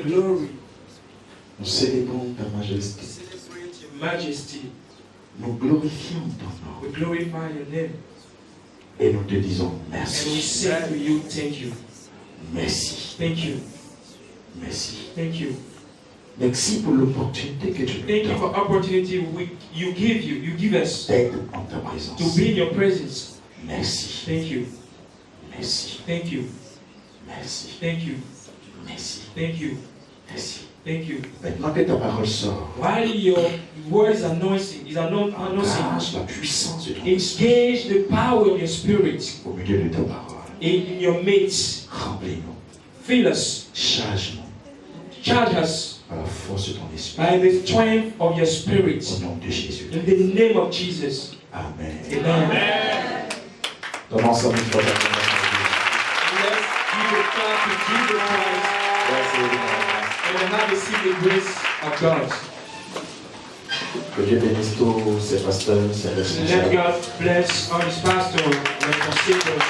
glory. Nous célébrons ta majesté. Celebrate your majesty. Nous glorifions ton nom. We glorify your name. Et nous te disons And we merci. say to you, thank you. Merci. Thank you. Merci. Thank you. Merci pour l'opportunité que tu Thank nous you for donnes opportunity you give us d'être en ta to présence. be in your presence. Merci. Thank you. Merci. Thank you. Merci. Thank you. Merci. Thank you. Merci. Thank you. Maintenant que ta parole sort, While your word is announcing, engage la puissance de ton esprit engage the power of your spirit au milieu de ta parole. in your midst. Remplis-nous. Fill us. Charge-nous Charge us par la force de ton esprit. by the strength of your spirit. Au nom de Jésus. In the name of Jesus. Amen. Amen. Donnons ensemble une fois la Let's give a clap to Jesus Christ and have receive the grace of God. Que Dieu bénisse tous ses pasteurs, ses Let responsables. God bless all his pastors and constituents.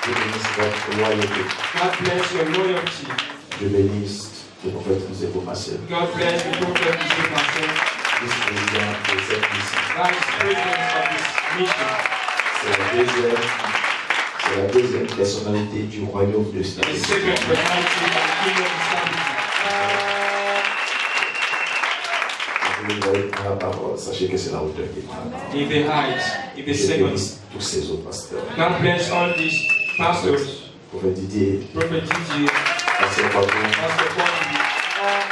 Dieu bénisse votre loyauté. God bless your loyalty. Dieu bénisse le prophète José Bomassé, God bless the prophet Joseph Pastor. vice-président de cette mission. Vice president of this mission. C'est la deuxième personnalité du royaume de The Stanislas. second personality of the kingdom establishment. Vous voyez dans la parole, sachez que c'est la hauteur qui est. In the height, in the Dieu second. bénisse tous ces autres pasteurs. God bless all these pastors. Prophète Didier, Prophet Gigi, Pasteur Patou, Pastor Paul,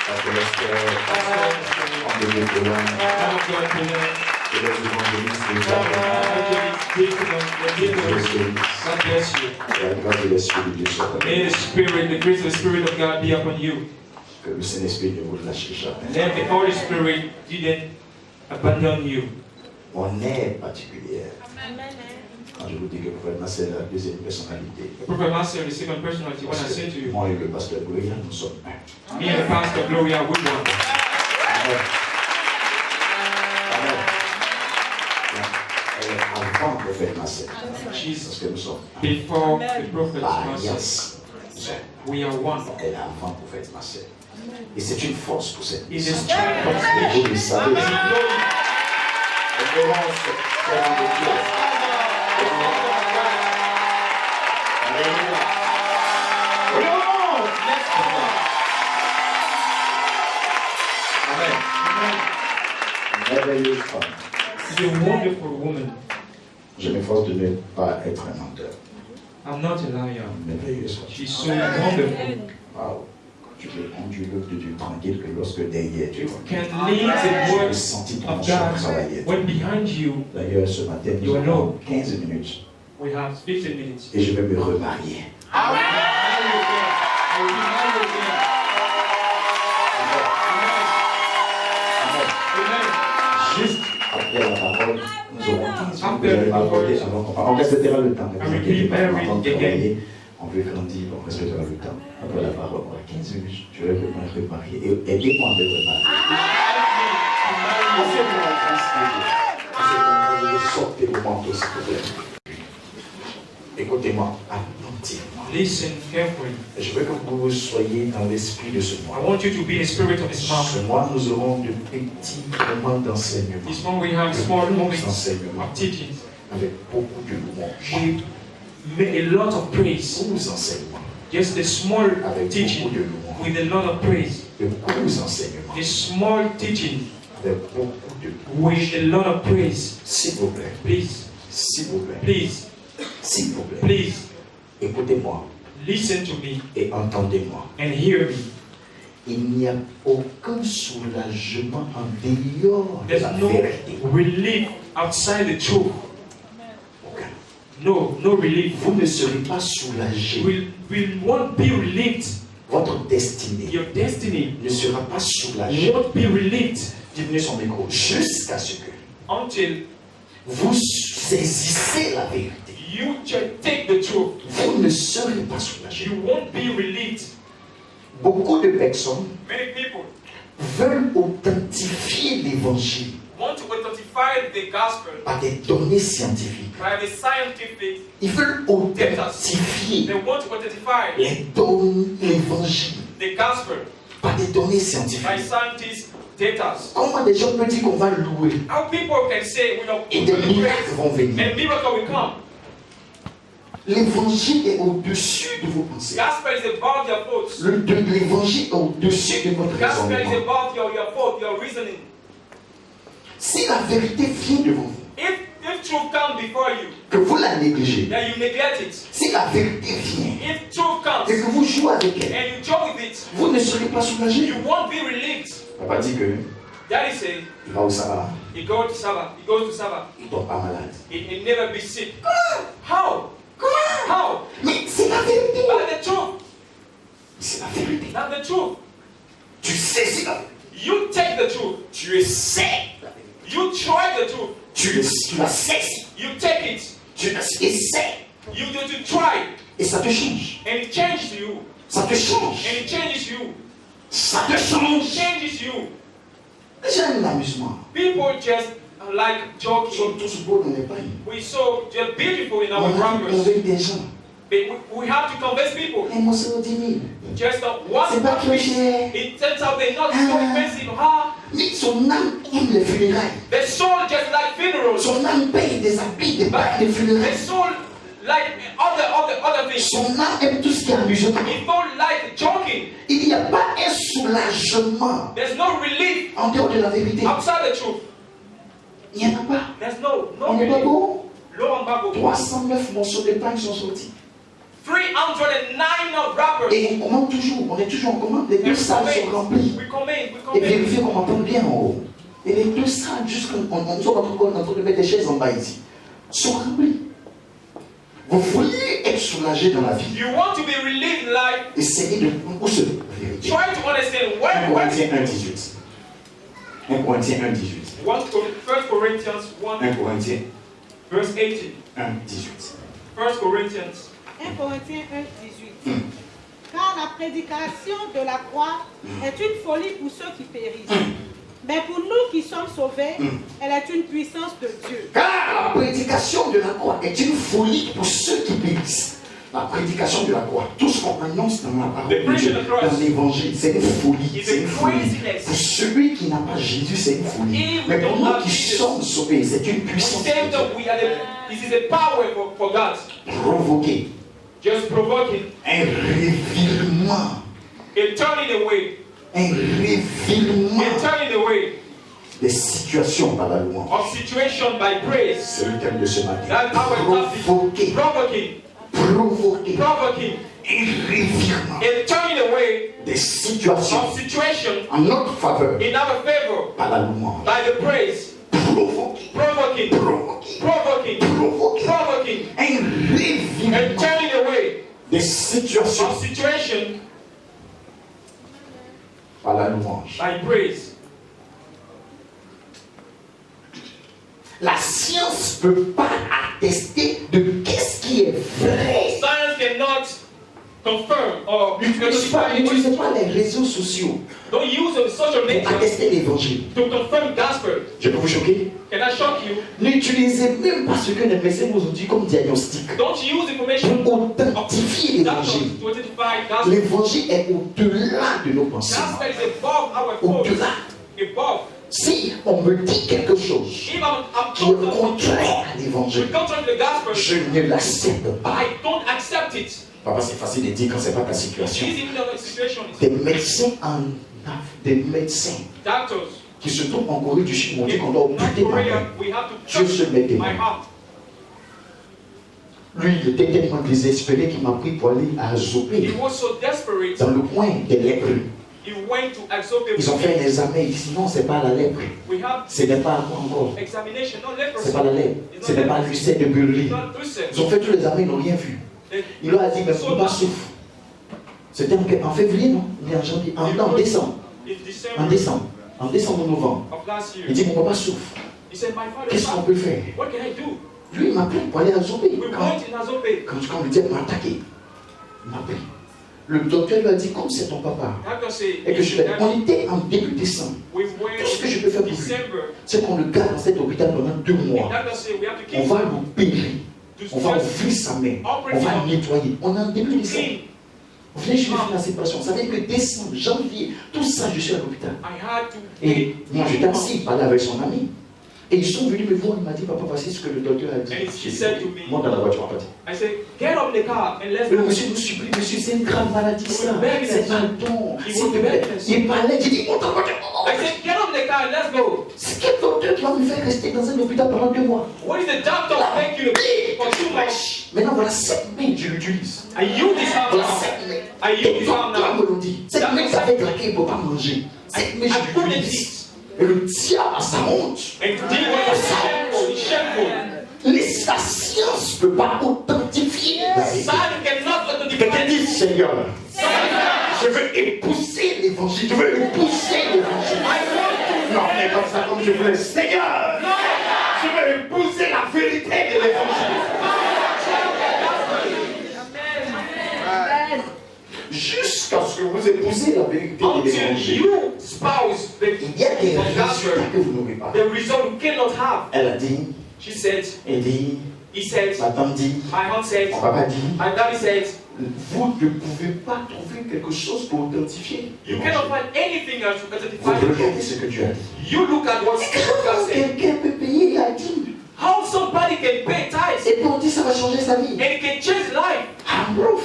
Pasteur Esther, Pastor André Colin, man of God, et les évangélistes des God bless you. et la grâce de l'Esprit de Dieu soit avec May vous. the Spirit, the grace of the Spirit of God be upon you. Que le Saint-Esprit ne vous lâche jamais. Let the Holy Spirit didn't abandon you. On est particulière. Quand je vous dis que le prophète Massé est la deuxième personnalité, The Prophet Master, the second personality, when I say to you, moi et le pasteur Gloria, nous sommes un. me and the Pastor Gloria, we one. Amen. Amen. Elle est avant le prophète Massé. Parce Jesus, que nous sommes un. before the Prophet Par Master, alliance. Nous sommes we are one. un. Elle est avant le prophète Massé. Et c'est une force pour cette In the mission. strength of Vous nation. le savez. Révérence, frère de Dieu. Alléluia. Amen. Merveilleuse femme. She's a wonderful woman. Je m'efforce de ne pas être un menteur. I'm not a liar. Merveilleuse femme. She's so wonderful. Waouh. Tu peux conduire l'œuvre de Dieu tranquille que lorsque derrière tu You vois. can lead the J'ai works senti ton of onction God travailler. when behind you D'ailleurs, ce matin, nous You avons know. 15 minutes we have 15 minutes. et je vais me remarier. I will be married again. Amen. Juste après la parole, nous aurons 15 minutes. Après Vous allez la m'accorder parole. avant qu'on- on respectera le temps. Ne vous I will inquiétez be pas, on va married travailler. On veut grandir, on respectera le temps. Après la parole, on a 15 minutes. Je vais me remarier. Et aidez-moi à me remarier. Faites-moi la grâce de Dieu. Faites-moi de sortir le manteau, s'il vous plaît. Écoutez-moi attentivement. Listen carefully. Je veux que vous soyez dans l'esprit de ce I mois. want you to be in the spirit of this Ce mountain. mois, nous aurons de petits moments d'enseignement. This one we have small moments Enseignement of teaching. avec beaucoup de louanges. We make a lot of praise. Beaucoup d'enseignements Just a small avec beaucoup teaching de louanges. with a lot of praise. De beaucoup d'enseignements A small teaching avec beaucoup de louanges. with a lot of praise. S'il vous plaît, Please, s'il vous plaît, please, s'il vous plaît, please écoutez-moi listen to me et entendez-moi. and hear me. Il n'y a aucun soulagement en dehors de There's la no vérité. relief outside the truth. Aucun. No relief. Vous ne serez pas soulagé. We won't be relieved. Votre destinée Your destiny ne sera pas soulagée. won't be relieved Diminuez son micro jusqu'à ce que until vous saisissez la vérité. you take the truth. Vous ne serez pas soulagé. You won't be relieved. Beaucoup de personnes Many people veulent authentifier l'évangile want to authentify the gospel par des données scientifiques. by the scientific. Ils veulent authentifier They want to authentify les données, l'évangile the gospel par des données by scientifiques. scientists' data. Comment des gens peuvent dire qu'on va louer How people can say we don't et des miracles vont venir? and miracle will come. L'évangile est au-dessus de vos pensées. Gospel is above your thoughts. L'évangile est au-dessus de votre Gospel is raisonnement. above your thought, your reasoning. Si la vérité vient devant vous, If truth comes before you, que vous la négligez, then you neglect it. si la vérité vient If truth comes et que vous jouez avec elle, and you joke with it, vous ne serez pas soulagé. you won't be relieved. Papa dit que Daddy said, il va au sabbat, he goes to Sabbath. He goes to Sabbath. il ne tombe pas malade. He never be sick. How? Comment? How? Mais c'est la vérité. That's the truth. C'est la vérité. That's the truth. Tu sais c'est la vérité. You take the truth. Tu sais la vérité. You try the truth. Tu la sais. You take it. Tu la sais. You try it. Et ça te change. And it changes you. Ça te change. And it changes you. Ça te It change. changes you. J'aime l'amusement. People just like Ils sont joking. tous beaux dans les pays. We're so just beautiful in On our a grammars. convaincu des gens. But we have to convince people. Et moi, c'est 10 000. Just one C'est pas trop piece. cher. It turns out they're not so expensive. Huh? Mais son âme aime les funérailles. The soul just like funerals. Son âme paye des habits, des bacs de The funérailles. soul like other things. Son âme aime tout ce qui est amusant. It don't like joking. Il n'y a pas un soulagement There's no relief en dehors de la vérité. outside the truth. Il n'y en a pas. There's no On n'est pas relief. beau. Lo and behold, 309 morceaux de pain sont sortis. 309 of rappers. Et on commande toujours. On est toujours en commande. Les deux And salles sont remplies. we come in. Et vérifiez qu'on m'entend bien en haut. Et les deux salles, jusqu'on soit en train de mettre des chaises en bas ici, sont remplies. Vous voulez être soulagé dans la vie. You want to be relieved in life. Essayez de où se trouve la vérité. Try to understand 1 where. Corinthiens 1,18. 1 Corinthiens 1,18. 1 Corinthians 1 1 Corinthiens verse 18. 1,18. 1 Corinthians. 1 Corinthiens 1, 18. Car la prédication de la croix est une folie pour ceux qui périssent. Mais pour nous qui sommes sauvés, elle est une puissance de Dieu. Car la prédication de la croix est une folie pour ceux qui périssent. La prédication de la croix, tout ce qu'on annonce dans la parole de Dieu, dans l'évangile, c'est une folie. C'est une folie. Pour celui qui n'a pas Jésus, c'est une folie. Mais pour nous qui sommes sauvés, c'est une puissance de Same Dieu. that we are this is a power for God. Provoquer Just provoking un revirement, a turning away. un revirement A turning away des situations par la louange. of situation by praise. C'est le thème de ce matin. That's our topic. Provoquer, Provoking. provoquer Provoking. un revirement A turning away des situations of situation en notre faveur in our favor par la louange. by the praise. Provoquer, Provoking. provoquer, Provoking. provoquer Provoking. un A revirement turning away des situations of situation par la louange. by praise. La science ne peut pas attester de qu'est-ce qui est vrai. Science cannot confirm or N'utilisez pas les réseaux sociaux don't use the social pour media attester l'évangile. to confirm gospel. Je peux vous choquer? Can I shock you? N'utilisez même pas ce que les médecins vous ont dit comme diagnostic Don't use information pour authentifier doctors l'évangile. to identify gospel. L'évangile est au-delà de nos pensées. Gospel is above our thoughts. Au-delà. Above. Si on me dit quelque chose If I'm qui est told contraire à l'évangile, contrary to the gospel, je ne l'accepte pas. I don't accept it. Papa, c'est facile de dire quand c'est pas ta situation. This is the situation. Des médecins des médecins Doctors. qui se trouvent en Corée du Sud m'ont dit In qu'on doit North opérer ma Korea, main. we have to Dieu se met touch des my mains. heart. Lui, il était tellement désespéré qu'il m'a pris pour aller à He Zopé, was so desperate, dans le coin des lépreux. he went to Exope. Ils ont fait un examen, ils disent non, c'est pas la lèpre. We have Ce n'est pas quoi encore. examination, not leprosy. C'est pas la lèpre. Ce n'est pas l'ulcère de Burley. It's not ulcer. Ils ont fait tous les examens, ils n'ont rien vu. Il leur a dit, mais pourquoi souffre? C'était en février, non? Mais en janvier, en décembre. In En December décembre. En décembre ou novembre. of last year, Il dit, mon papa souffre. he said, my father Qu'est-ce qu'on died. peut faire? What can I do? Lui, il m'a pris pour aller à Zopé. We Quand went in Azope. on lui dit, il m'a attaqué. Il m'a pris. Le docteur lui a dit, comme c'est ton papa, Doctor said, et que je vais. On était en début décembre. we Tout went ce que je peux faire pour lui, December. c'est qu'on le garde dans cet hôpital pendant 2 mois. Doctor said, we have to On keep va l'opérer. to On va just ouvrir sa main. On va nettoyer. On est en début décembre. clean. Vous venez, je vais faire la séparation. Vous savez que décembre, janvier, tout ça, je suis à l'hôpital. Et moi, j'étais assis, parler avec son ami. Et ils sont venus me voir, il m'a dit, papa, voici ce que le docteur a dit. Moi, dans la voiture, on va dire. Le monsieur nous supplie, monsieur, c'est une grave maladie, ça. C'est un don. Il parlait, il dit, monte dans la voiture. C'est quel docteur qui va me faire rester dans un hôpital pendant 2 mois? Maintenant, voilà 7 mains, je l'utilise. Voilà 7 mains. Et docteur me l'ont dit. 7 mains, ça fait claquer, il ne peut pas manger. 7 mains, je l'utilise. Et le diable, ça monte. La science ne peut pas authentifier. Quelqu'un dit, Seigneur, je veux épouser l'évangile. Je veux épouser l'évangile. Non, mais comme ça, comme je voulais. Seigneur, je veux épouser la vérité de l'évangile. Jusqu'à ce que vous épousez la vérité de l'évangile. Il y a des résultats que vous n'aurez pas. Elle a dit, elle dit, ma tante dit, mon papa dit, vous ne pouvez pas trouver quelque chose pour authentifier. Vous regardez ce que Dieu a dit. Quelqu'un peut payer la dîme. How somebody can pay tithes Et puis on dit ça va changer sa vie. and it can change life. I'm proof.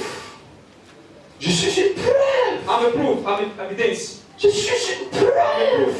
Je suis une preuve. I'm a proof, I'm evidence. Je suis une preuve.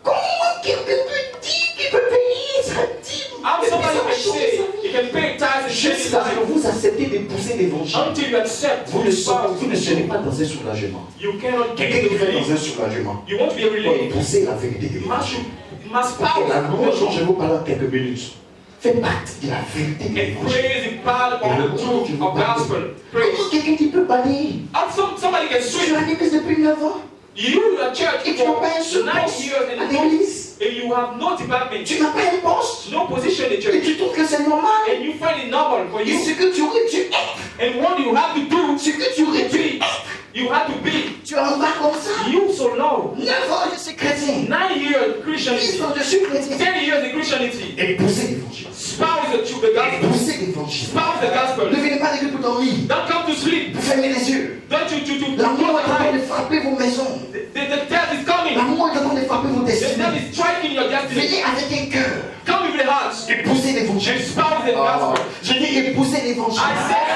Comment quelqu'un peut dire qu'il peut payer sa dîme? How somebody can say you can pay tithes and change Jusqu'à ce life que vous acceptez d'épouser l'évangile. until you accept Vous the ne spouse. serez pas dans un soulagement. You cannot get Quelqu'un qui the fait dans relief. un soulagement. You want to be Pour relieved. épouser la vérité de You l'évangile. must Et la louange dont power je vous parle en quelques minutes fait partie de la vérité de and l'évangile. praise is part of the truth of gospel. Praise. Comment quelqu'un qui peut balayer? And somebody can Je switch. suis à l'église depuis 9 ans. You are church Et tu n'as for pas un seul 9 poste years à and l'église. you have no department, Tu n'as pas un poste. no position in the Et church, tu trouves que c'est normal. and you find it normal for Et you. ce que tu aurais dû être, And what you have to do, ce que tu aurais dû be, être, you have to be. tu en vas comme ça. You so low. 9 ans, je suis chrétien. 9 years 10 Christianity, ans, je suis chrétien. 10 years in Christianity. Épouser l'évangile. Spouse the truth, the gospel. Épouser l'évangile. Spouse the Ne gospel. venez pas l'église pour dormir. Don't come to sleep. Vous fermez les yeux. Don't you La mort est en train de hide. frapper vos maisons. The death is coming. La mort est en train de frapper vos The death destinées. is striking your destiny. Venez avec un cœur. Come with the heart. Épouser l'évangile. And spouse the gospel. Je dis épouser l'évangile. I said,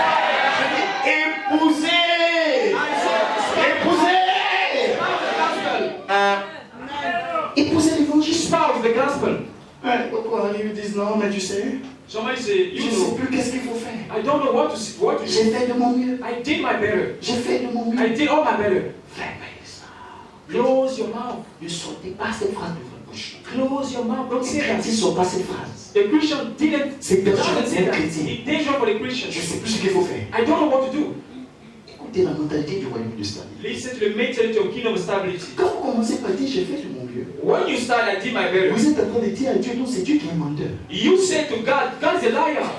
Épouser. I said, Épouser. spouse the gospel. Épouser l'évangile. Spouse the gospel. Pourquoi ils disent non, mais tu sais, Somebody say, je you ne sais know, plus qu'est-ce qu'il faut faire. I don't know what to do. J'ai fait de mon mieux. I did my better. J'ai fait de mon mieux. I did all my better. Fermez ça. Close your mouth. Ne sortez pas cette phrase de votre bouche. Close your mouth. Don't Les say that. chrétiens ne sont pas cette phrase. The Christian didn't. C'est dangereux doesn't pour say les that. chrétiens. It's dangerous for the Christians. Je ne sais plus ce qu'il faut faire. I don't know what to do. Écoutez la mentalité du royaume de stabilité. Listen to the mentality of kingdom stability. Quand vous commencez par dire j'ai fait de mon mieux, When you start, I did my better. vous êtes en train de dire à Dieu, non, c'est Dieu qui est menteur. You say to God, God is a liar.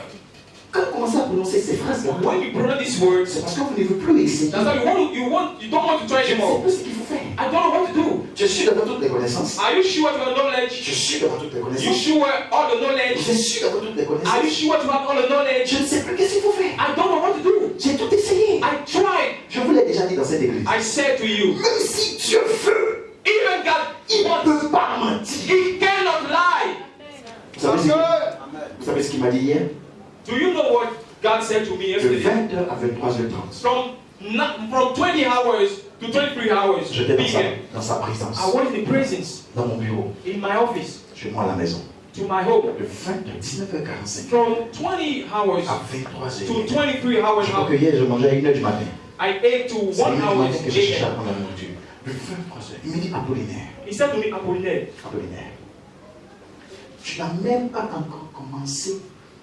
Quand vous commencez à prononcer ces phrases-là, When you pronounce these words, c'est parce que vous ne voulez plus essayer. that's why you don't want to try Je ne sais anymore. plus ce qu'il faut faire. I don't know what to do. Je suis devant toutes les connaissances. Are you sure to have knowledge? Je suis devant toutes les You connaissances. sure all the knowledge? Je suis devant toutes les Are you connaissances. sure to have all the knowledge? Je ne sais plus qu'est-ce qu'il faut faire. I don't know what to do. J'ai tout essayé. I tried. Je vous l'ai déjà dit dans cette église. I said to you, Même si Dieu veut, even il God ne wants, peut pas mentir. He cannot lie. Vous savez ce qu'il m'a dit hier? Do you know what God said to me De yesterday? 20h à 23h30. From 20 hours to 23 hours J'étais PM, dans sa présence, I was in the presence dans mon bureau, in my office chez moi à la maison. to my home. De 20h, 19h45 From 20 hours à to 23h. 23 hours. Je crois que hier, je mangeais à 1h du matin. I ate to C'est 1 1h du hour matin que je cherchais à AM. prendre la nourriture. De 23h. Il me dit Apollinaire. He said to me, Apollinaire, Apollinaire. Tu n'as même pas encore commencé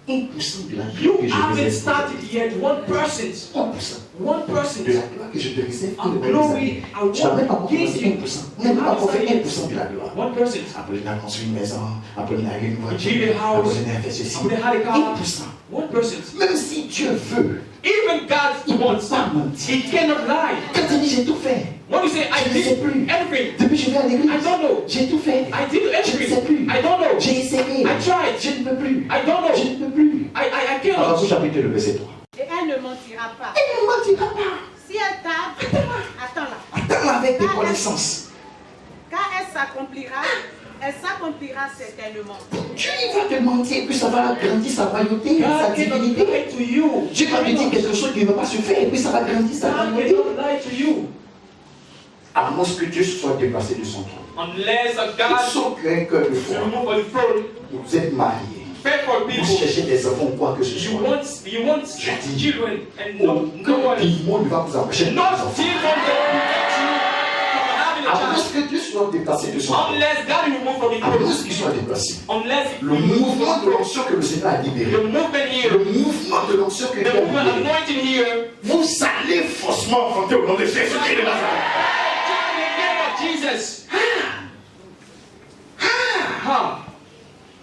1% de la gloire you que je haven't réserve. started yet 1%. 1% 1% de la gloire que je te réserve pour of les glory années. I Tu n'as même pas want encore to give commencé you. 1%. Tu n'as même pas encore fait 1% de la gloire. 1%. Apollinaire a construit une maison. Apollinaire a eu une Built voiture. a house. Apollinaire a fait ceci. Apollinaire had a car. 1%. 1%. Même si Dieu veut, Even God il ne peut wants. pas mentir. He cannot lie. Quand il dit j'ai tout fait, When you say I je ne sais did plus. everything, Depuis que je vais à l'église, I don't know. j'ai tout fait. I did Je ne sais everything. plus. I don't know. J'ai essayé. I tried. Je ne peux plus. I don't know. Je ne peux plus. I Alors, cannot. chapitre le verset 3. Et elle ne mentira pas. Elle avec des connaissances. Quand elle s'accomplira certainement. Dieu il va te mentir, puis ça va grandir sa royauté, sa God cannot divinité. lie to you. Dieu va te dire quelque chose qui ne va pas se faire, et puis ça va grandir sa God royauté. cannot lie to you. À moins que Dieu soit déplacé de son trône. Unless a Tous God ceux qui ont un cœur de is foi, removed from the throne, vous êtes mariés. faithful Vous people, cherchez des enfants ou quoi que ce you soit. want children, and no Aucun one, démon ne va vous empêcher de no faire des enfants. demon can prevent you from having À a moins child. que Dieu soit déplacé de son trône. Unless God is removed from the À moins throne, qu'il soit déplacé. unless Le mouvement de l'onction que le Seigneur a libéré. the movement Le here, mouvement de l'onction que Dieu the a movement libéré. anointing here, Vous allez faussement enfanter au nom de Jésus-Christ de Nazareth. in the name of Jesus.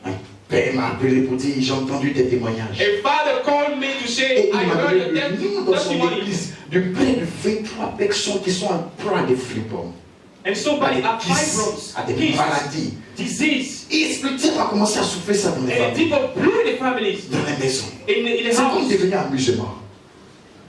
Un père m'a appelé pour dire j'ai entendu tes témoignages. A father called me to Et say, il I m'a heard donné your le nom dans son testimony. église de près de 23 personnes qui sont en proie des flippants, And à somebody des had kisses, fibroids, à des kids, maladies. disease, Et le diable a commencé à souffler ça dans les and familles, people blew the families dans les maisons. in the C'est comme house. devenu un musulman.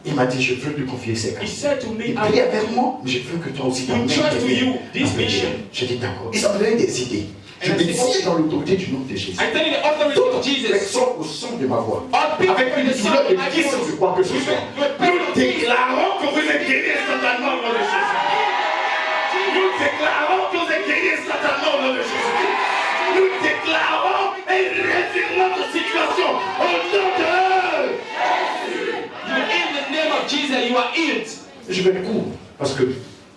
Il m'a dit je veux lui confier ces cas. He said to me, Il prie avec moi, mais je veux que toi aussi I trust to you this mission. J'ai dit d'accord. Il m'a donné des idées. Je And I vais said, dire dans l'autorité du nom de Jésus. I tell you the authority Toute of Jesus. personne au son de ma voix, All people avec une in the douleur sound de of my kiss voice, ou quoi que ce soit, nous déclarons que vous êtes guéris instantanément au nom de Jésus. Nous déclarons que vous êtes guéris instantanément au nom de Jésus. Nous déclarons un revirement de situation au nom de You in the name of Jesus, you are healed. Je vais court parce que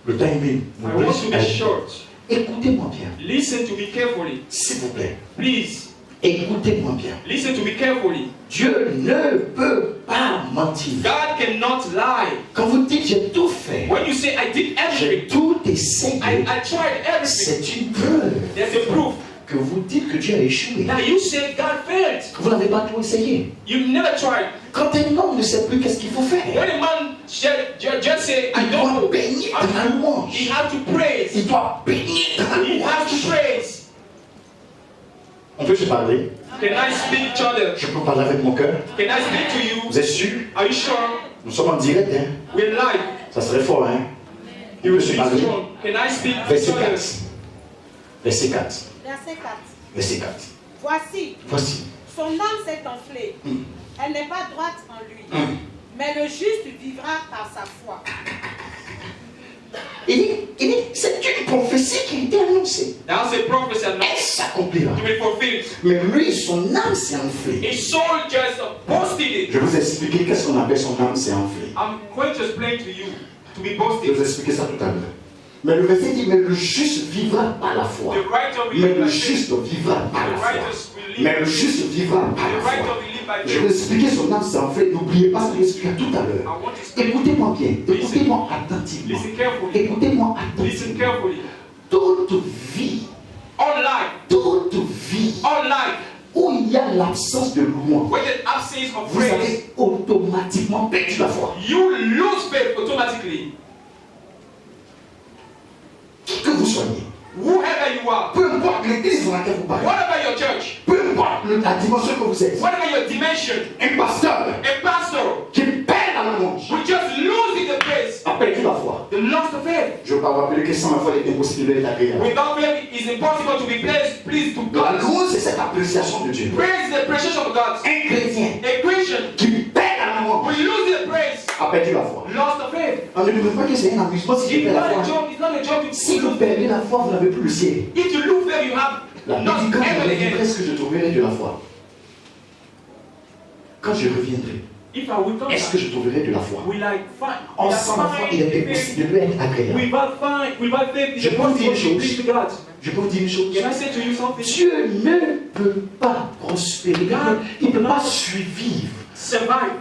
le timing I want to be short. Écoutez-moi bien, Listen to me carefully. s'il vous plaît. Please, Écoutez-moi bien. listen to me carefully. Dieu ne peut pas mentir. God cannot lie. Quand vous dites j'ai tout fait, When you say I did j'ai everything, tout essayé, I tried everything, c'est une preuve there's a proof. que vous dites que Dieu a échoué. Now you say God failed. Vous n'avez pas tout essayé. You never tried. Quand un homme ne sait plus qu'est-ce qu'il faut faire, When a man just say, I il don't doit know, baigner dans la louange. he has to praise. Il doit baigner dans la He has to louange. praise. On peut se parler. Can I speak each other? Je peux parler avec mon cœur. Can I speak to you? Vous êtes sûr? Are you sure? Nous sommes en direct, hein? We're live. Ça serait fort, hein? Il veut se Be parler. strong. Can I speak to each Verset other? 4. Verset 4. Verset 4. Verset 4. Voici, Voici. son âme s'est enflée. Elle n'est pas droite en lui. Mais le juste vivra par sa foi. Il dit, c'est une prophétie qui a été annoncée. That's a prophecy Elle announced s'accomplira. to be fulfilled. Mais lui, son âme s'est enflée. His soul just boasted it. Je vais vous expliquer qu'est-ce qu'on appelle son âme s'est enflée. I'm going to explain to you to be Je vais boasted. vous expliquer ça tout à l'heure. Mais le verset dit, mais le juste vivra par la foi. The righteous will Mais live le by faith. juste vivra par The la foi. righteous will live. Mais le juste vivra par The la foi. righteous will live by Je vais vous faith. expliquer son âme s'est enflée. N'oubliez pas ce que je expliqué tout à I l'heure. want to speak. Écoutez-moi bien. Écoutez-moi attentivement. Listen carefully. Écoutez-moi Listen attentivement. carefully. Toute vie, All life, toute vie all life, où il y a l'absence de louange, when the absence of vous praise, avez automatiquement perdu la foi. you lose faith automatically. Qui que vous soyez, Whoever you are, peu importe l'église dans laquelle vous parlez, whatever your church, peu importe la dimension que vous êtes, whatever your dimension, un pasteur a pastor qui perd la louange will just lose in the praise, a perdu la foi. the lost of faith. Je ne veux pas vous rappeler que sans la foi, il est impossible d'être agréable. Without faith, it's impossible to be pleased to La God. louange, c'est cette appréciation de Dieu. Praise is the appreciation of God. Un chrétien A Christian qui perd la louange will lose the praise, a perdu la foi. lost of faith. On ne demande pas que c'est un amusement si tu It's perds la not a foi. joke. It's not a joke. Si vous perdez la foi, vous n'avez plus le ciel. If you lose faith, you have La not Bible dit, quand je ever reviendrai, again. est-ce que je trouverai de la foi? Quand je reviendrai, If I will come est-ce que back, je trouverai de la foi? will I find? En sans la foi, il est impossible de lui être agréable. Without faith, it's Je peux vous dire impossible une to chose. please to God. Je peux vous dire une chose. Can I say to you something? Dieu ne peut pas prospérer. Il ne peut pas survivre. Survive.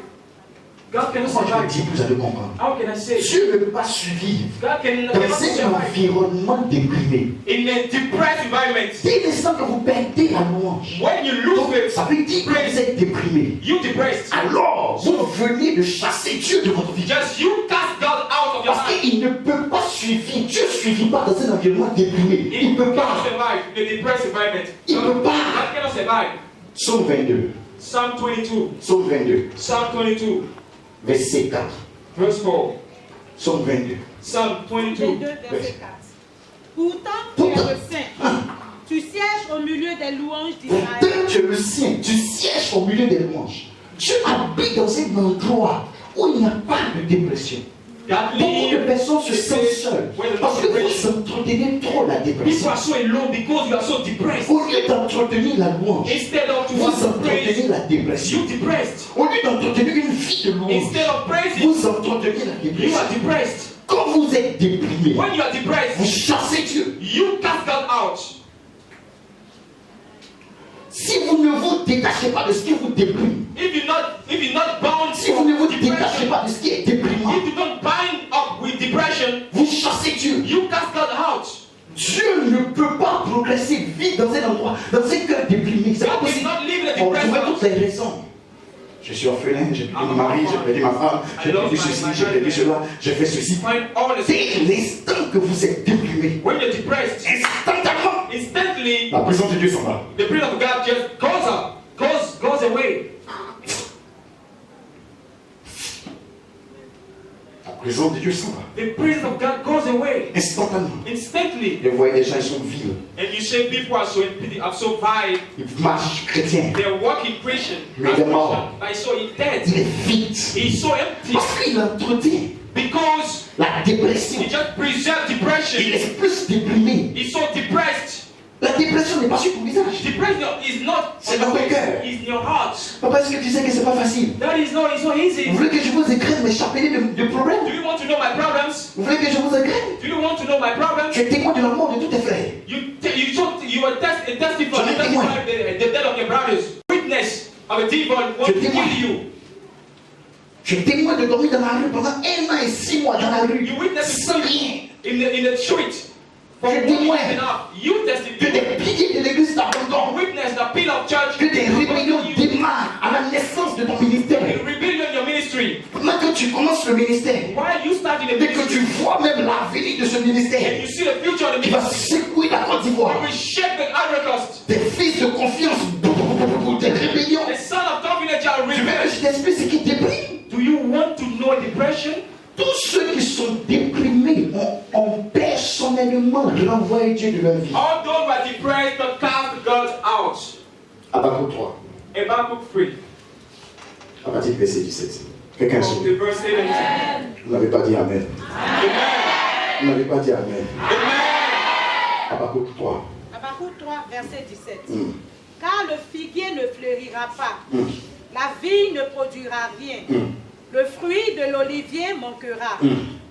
God cannot Comment je le survive. dis, vous allez comprendre. How can I say? Dieu ne peut pas survivre God cannot dans un survive environnement déprimé. in a depressed environment. Dès l'instant que vous perdez la louange, When you lose donc, faith, ça veut dire que vous êtes déprimé. you depressed. Alors, vous venez de chasser Dieu de votre vie. Just you cast God out of your Parce mind. qu'il ne peut pas suivre. Dieu ne suffit pas dans un environnement déprimé. Il He ne peut cannot pas. survive in a depressed environment. Il God peut pas. God cannot survive. Psaume 22. Psalm 22. Psaume 22. Psalm 22. Verset 4. Verse 4. Psaume 22. Psalm 22. 22, verset 4. Pourtant, tu es le saint. Tu sièges au milieu des louanges d'Israël. Pourtant, tu es le sien. Tu sièges au milieu des louanges. Tu habites dans un endroit où il n'y a pas de dépression. Beaucoup de personnes se sentent seules parce que vous entretenez trop la People dépression. are so alone because you are so depressed. Au lieu d'entretenir la louange, Instead of vous to entretenez praise, la dépression. you depressed. Au lieu d'entretenir une vie de louange, Instead of praising, vous entretenez la you dépression. are depressed. Quand vous êtes déprimé, When you are vous depressed, chassez Dieu. you cast God out. Si vous ne vous détachez pas de ce qui vous déprime, If you're not bound si vous ne vous to détachez depression, pas de ce qui est déprimant, if you don't bind up with depression, vous chassez Dieu. you cast God out. Dieu ne peut pas progresser vite dans un endroit, dans un cœur déprimé. C'est pas God possible. cannot live in a On depressed trouve toutes house. les raisons. Je suis orphelin, j'ai perdu mon mari, j'ai perdu ma femme, j'ai perdu ceci, j'ai perdu cela, j'ai fait ceci. Find all the Dès l'instant que vous êtes déprimé, When you're depressed, instantanément, instantly la présence de Dieu s'en va. the presence of God just goes up, goes away. La présence de Dieu s'en va. The presence of God goes away Instantanément. instantly. Vous voyez, les gens, ils sont vils. And you say people are so vile, Ils marchent chrétiens. they're walking Christian, Mais il est mort. but so he's dead. Il est vide. He's so empty Parce qu'il entretient because la dépression. he just preserved Il depression. est plus déprimé. He's so depressed. La dépression n'est pas sur ton visage. Depression is not C'est on dans your ton face, cœur. it's in your heart. Papa, est-ce que tu sais que c'est pas facile? That is not, it's not easy. Vous voulez que je vous écrive mes chapelets de problèmes? Do you want to know my problems? Vous voulez que je vous écrive? Do you want to know my problems? Tu es témoin de la mort de tous tes frères. You are testify J'en ai témoin. the death of your brothers. Witness of a demon want to témoin. kill you. Tu es témoin de dormir dans la rue pendant 1 an et 6 mois dans la rue. You witness Sans it rien. in the street. For Je 1 témoin. year and a half. You Que testify. des piliers de l'église You t'abandonnent. witness the pit of church. Que des rébellions You démarrent à la naissance de ton ministère. rebellion in your ministry. Pendant que tu commences le ministère, While you start in the et que tu ministry, vois même l'avenir de ce and ministère, you see the future of the qui va ministry, secouer la Côte you d'Ivoire. will shake the Ivory Coast. Des fils de confiance, des rébellions. The son of confidence shall Tu veux que rebel. je t'explique ce qui déprime? Do you want to know depression? Tous ceux qui sont déprimés ont personnellement renvoyé Dieu de leur vie. All those who are depressed but cast God out. Habakkuk 3, Habakkuk 3. à partir du verset 17. Quelqu'un From se the verse 17. Vous n'avez pas dit Amen. Amen. Vous n'avez pas dit Amen. Amen. Habakkuk 3. Habakkuk 3, verset 17. Mm. Car le figuier ne fleurira pas, Mm. la vigne ne produira rien, Mm. le fruit de l'olivier manquera, Mm.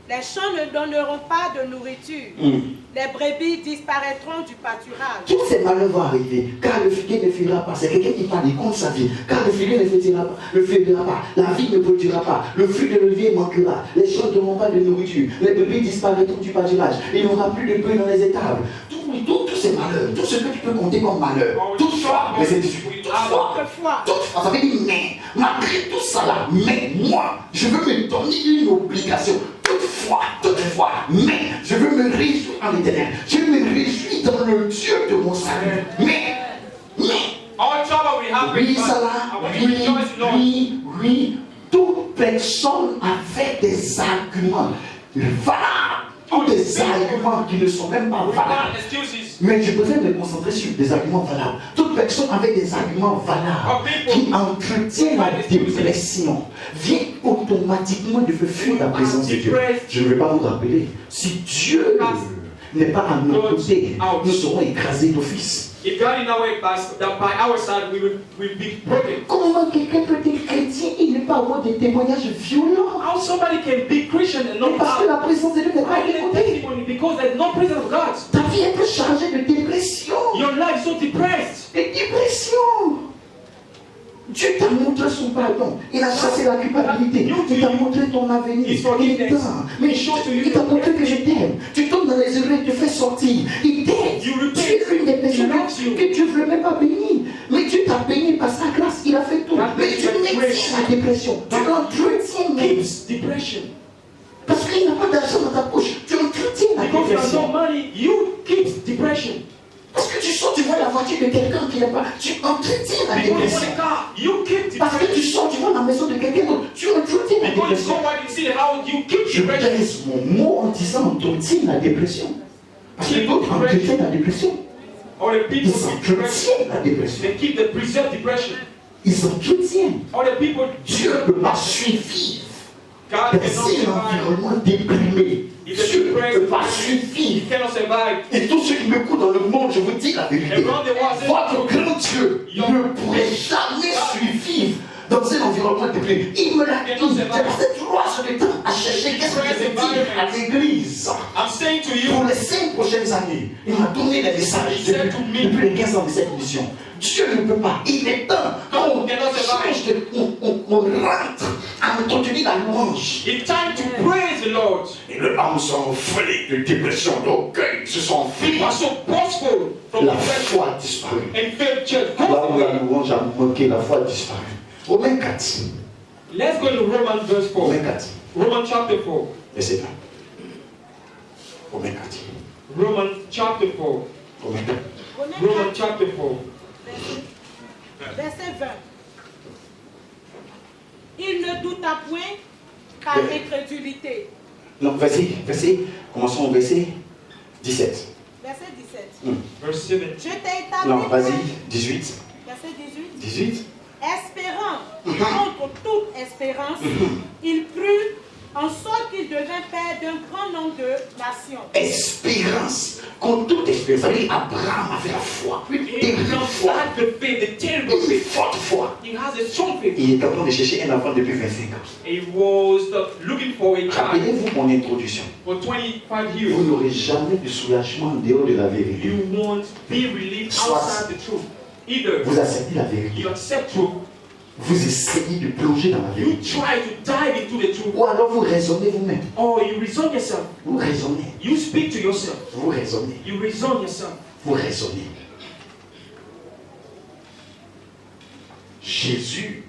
les champs ne donneront pas de nourriture, Mm. les brebis disparaîtront du pâturage. Tous ces malheurs vont arriver, car le figuier ne fleurira pas. C'est quelqu'un qui parle, il compte sa vie. Car le figuier ne fleurira pas, la vie ne produira pas, le fruit de l'olivier manquera, les champs ne donneront pas de nourriture, les brebis disparaîtront du pâturage, il n'y aura plus de pain dans les étables. Tous ces malheurs, tout ce que tu peux compter comme malheur, toutefois, mais c'est toutefois, ça veut dire mais, malgré tout ça là, mais moi, je veux me donner une obligation. Toutefois, mais je veux me réjouir en l'éternel. Je me réjouis dans le Dieu de mon salut. Mais, All trouble we have oui, with ça God. là, And when you rejoice in Lord, oui, toute personne avec des arguments valables, ou des arguments qui ne sont même pas valables. without excuses, Mais je préfère me concentrer sur des arguments valables. Toute personne avec des arguments valables qui entretient la dépression vient automatiquement de fuir la présence de Dieu. Je ne vais pas vous rappeler. Si Dieu n'est pas à nos côtés, nous serons écrasés d'office. if God in our way, that by our side we will be broken. Comment quelqu'un peut être chrétien et ne pas avoir des témoignages violents? How somebody can be Christian and not Parce que la présence de Dieu n'est pas à have tes a côtés. testimony because there's no presence of God. Ta vie est plus chargée de dépression. Your life is so depressed. De dépression. Dieu t'a montré son pardon. Il a chassé la culpabilité. Il t'a montré ton avenir. Il t'aime. Mais il t'a montré que je t'aime. Tu tombes dans les erreurs, tu te fais sortir. Il t'aide. Tu es l'une des personnes que Dieu ne veut même pas bénir. Mais Dieu t'a béni par sa grâce. Il a fait tout. Mais tu maintiens la dépression. Tu l'entretiens même. Keeps depression. Parce qu'il n'y a pas d'argent dans ta poche. Tu entretiens la Because you have no dépression. money, you keep depression. Parce que tu sors, tu vois la voiture de quelqu'un qui n'a pas. Tu entretiens la Because you dépression. want a car, you keep Parce que tu depression. sors, tu vois la maison de quelqu'un d'autre. Tu entretiens la Because you dépression. go out and see the house, you keep Je depression. pèse mon mot en disant entretiens la dépression. Parce que d'autres entretiennent la dépression. Or the people Ils keep depression. entretiennent la dépression. They keep the preserved depression. Ils entretiennent. Or the people Dieu ne peut pas suivre God cannot un survive. environnement déprimé. If Dieu the ne peut pas depressed, suivre. he cannot survive. Et tous ceux qui m'écoutent dans le monde, je vous dis la vérité. Around the world, Votre grand Dieu ne pourrait jamais survivre dans un environnement déprimé. Il me l'a dit. J'ai passé 3 heures de temps à chercher qu'est-ce que je dis à l'église. I'm saying to Pour you, les 5 prochaines années, il m'a donné des messages depuis les 15 ans de cette mission. Dieu ne peut pas. Il est temps qu'on rentre à entretenir la louange. it's time to praise the Lord. Et le âme sont enflées de dépression, d'orgueil, se sont enflés. People are so boastful from La depression foi a disparu. and faith just Là goes où la away. louange a manqué, la foi a disparu. Romains 4. Let's go to Romans verse 4. Romains 4. Romans chapter 4. Verset 20. Romains 4. Romans chapter 4. Romains 4. Romains Romans 4, chapter 4. verset 20. Il ne douta point par incrédulité. Non, verset, commençons au verset 17. Verset 17. Verse 7. Je t'ai établi. Non, vas-y, point. 18. Verset 18. 18. Espérant contre toute espérance, il crut en sorte qu'il devint père d'un grand nombre de nations. Espérance. Contre toute espérance. Ça veut dire Abraham avait la foi. Une He terrible foi. had the faith, the terrible Une faith. forte foi. He has a strong faith. Il est en train de chercher un enfant depuis 25 ans. He was looking for a child Rappelez-vous mon introduction. for 25 Vous years. n'aurez jamais de soulagement en dehors de la vérité. You won't be relieved outside the truth. Either Vous acceptez la vérité. you accept truth, Vous essayez de plonger dans la you vérité. try to dive into the truth, Ou alors vous raisonnez vous-même. or you reason yourself. Vous raisonnez. You speak to yourself. Vous raisonnez. You reason yourself. Vous raisonnez. Jésus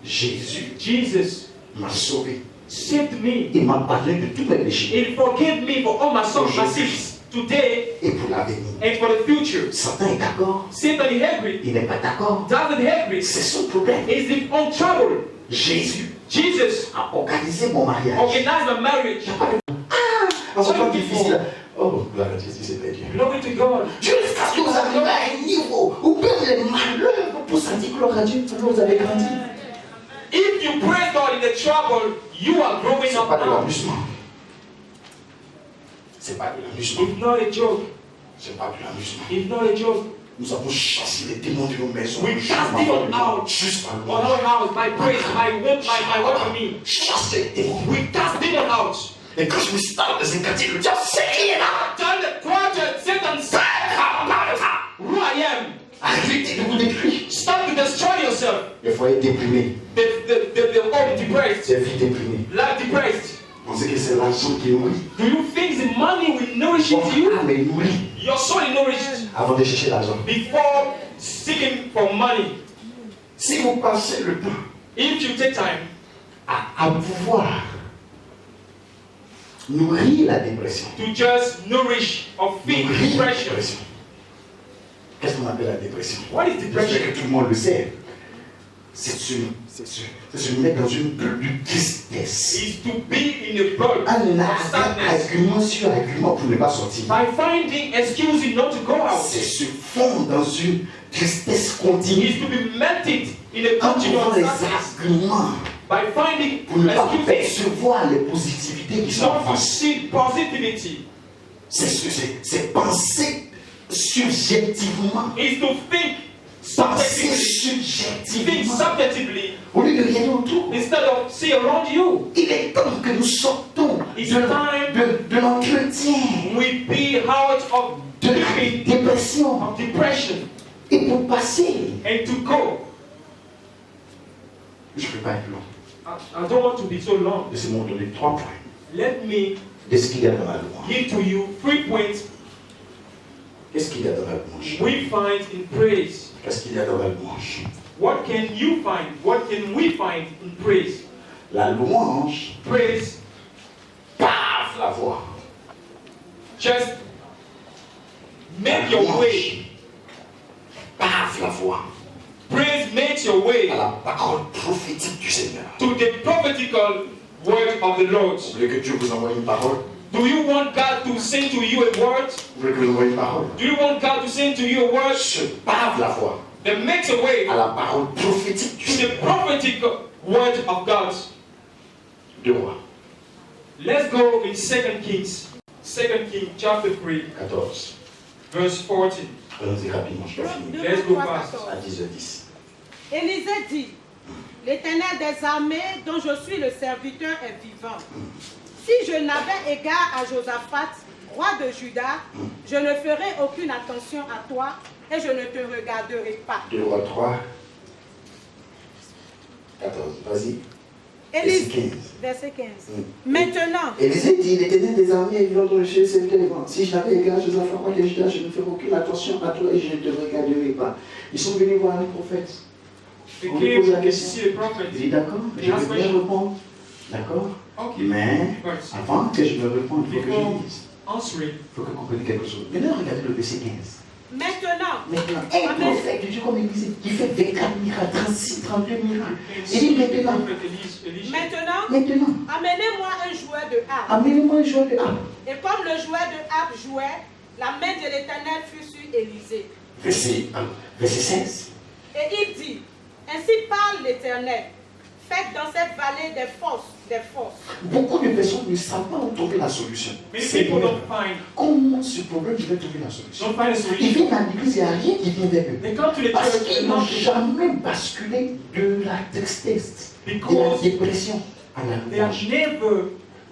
Jesus m'a sauvé. saved me. Il m'a pardonné de tous mes péchés. He forgave me for all my sins today Et pour l'avenir. and for the future. Satan est d'accord. Satan is angry. Il n'est pas d'accord. Doesn't angry. C'est son problème. Is in on trouble. Jésus Jesus a organisé mon mariage. organized my marriage. En ce temps difficile. Oh, gloire à Jésus, c'est très bien. Glory to God. Jusqu'à ce que vous arrivez à un niveau où même les malheurs vous poussent à dire gloire à Dieu. Vous avez grandi. If you praise God in the trouble, you are growing C'est up pas de now. l'amusement. C'est pas de l'amusement. It's not a joke. C'est pas de l'amusement. It's not a joke. Nous avons chassé les démons de nos maisons. We cast demons out. Juste par On our house, my praise, my wife and me. Chassé les démons. We cast demons out. Et quand je me suis dans un quartier, le diable sait qui est là. Tell the quarter, Satan said, who I am. Arrêtez de vous détruire. Stop to destroy yourself. Les foyers déprimés. The home depressed. Ces vies déprimées. Life depressed. Vous pensez que c'est l'argent qui nourrit. Do you think the money will nourish Votre you? âme est nourrie Your soul is nourished avant de chercher l'argent. before seeking for money. Si vous passez le temps If you take time à pouvoir nourrir la dépression, to just nourish or feed nourrir la depression. dépression. Qu'est-ce qu'on appelle la dépression? What is Je sais depression? que tout le monde le sait. C'est se mettre dans une bulle de tristesse. Is to be in a bubble Un of sadness argument sur argument pour ne pas sortir. by finding excuses not to go out. C'est se fondre dans une tristesse continue. Is to be melted in a En trouvant continuous les sadness arguments by finding pour ne pas excuses percevoir les positivités qui sont en not to face. see positivity. C'est penser subjectivement. Is to think Penser subjectively. Think subjectivement. subjectively Au lieu de regarder autour. instead of see around you. Il est temps que nous sortons de l'entretien We be out of de la living dépression of depression et pour passer. and to go. Je ne peux pas être long. I don't want to be so long. Laissez-moi donner 3 points Let me de ce qu'il y a dans la louange. give to you 3 points Qu'est-ce qu'il y a dans la louange? we find in praise. Qu'est-ce qu'il y a dans la louange? What can you find? What can we find in praise? La louange Praise pave la voie. just make La your louange way. pave la voie Praise makes your way à la parole prophétique du Seigneur. to the prophetical word of the Lord? Vous voulez que Dieu vous envoie une parole? Do you want God to send to you a word? Vous voulez que vous envoie une parole? Do you want God to send to you a word Se pave la voie that makes a way à la parole prophétique du to the Seigneur. prophetic word of God? Deux rois, Let's go in 2 Kings. 2 Kings chapter 3, 14. verse 14. Allons-y rapidement, je dois finir. Let's go fast. À 10h10. Élisée dit, l'Éternel des armées dont je suis le serviteur est vivant. Si je n'avais égard à Josaphat, roi de Juda, je ne ferai aucune attention à toi et je ne te regarderai pas. 2 rois 3, 14. Vas-y. Élisée, Verset 15. verset 15. Maintenant, Élisée dit, l'Éternel des armées est vivant dont je suis le serviteur est vivant. Si je n'avais égard à Josaphat, roi de Juda, je ne ferai aucune attention à toi et je ne te regarderai pas. Ils sont venus voir le prophète. They On lui pose la came to question. see a prophet. Il dit d'accord, je vais bien répondre. D'accord. Okay. Mais But avant que je me réponde, il faut que before je dise. answering, Il faut que vous compreniez quelque chose. Maintenant, regardez le verset 15. maintenant, Maintenant, un prophète de Dieu comme Élisée qui fait 24 miracles, 36, 32 miracles. Il dit maintenant, maintenant, amenez-moi un joueur de harpe. amenez-moi un joueur de harpe. Et comme le joueur de harpe jouait, la main de l'Éternel fut sur Élisée. Verset 16. Et il dit, ainsi parle l'Éternel, faites dans cette vallée des fosses. Beaucoup de personnes ne savent pas où trouver la solution. many C'est people vrai. don't find Comment ce problème ils veulent trouver la solution? a Ils solution. viennent à l'église, il n'y a rien qui vient vers eux. They come to the Parce church qu'ils and n'ont not jamais basculé de la tristesse, de la because dépression à la they have louange. never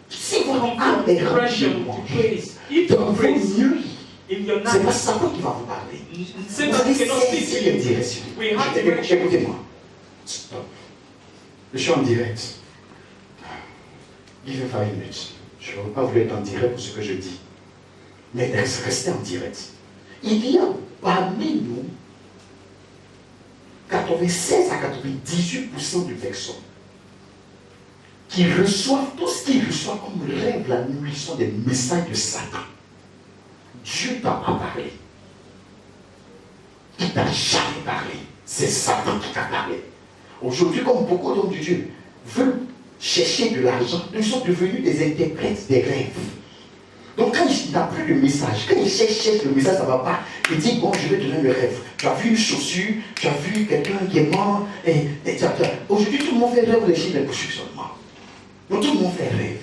Si vous come âme from est remplie depression de to louange, praise. If dans you vos praise nuits, in your c'est pas night, Satan qui va vous parler. Vous Satan allez cannot speak saisir to les you. directions. We have direction. Écoutez-moi. Stop. Je suis en direct. Give me 5 minutes. Je ne veux pas vous être en direct pour ce que je dis. Mais restez en direct. Il y a parmi nous 96 à 98% de personnes qui reçoivent tout ce qu'ils reçoivent comme rêve la nuit sont des messages de Satan. Dieu ne t'a pas parlé. Il ne t'a jamais parlé. C'est Satan qui t'a parlé. Aujourd'hui, comme beaucoup d'hommes de Dieu veulent chercher de l'argent, ils sont devenus des interprètes des rêves. Donc quand il n'a plus de message, quand il cherche le message, ça ne va pas, il dit, bon, je vais te donner le rêve. Tu as vu une chaussure, tu as vu quelqu'un qui est mort, aujourd'hui tout le monde fait rêve les chiens des bouchures seulement. Donc tout le monde fait rêve.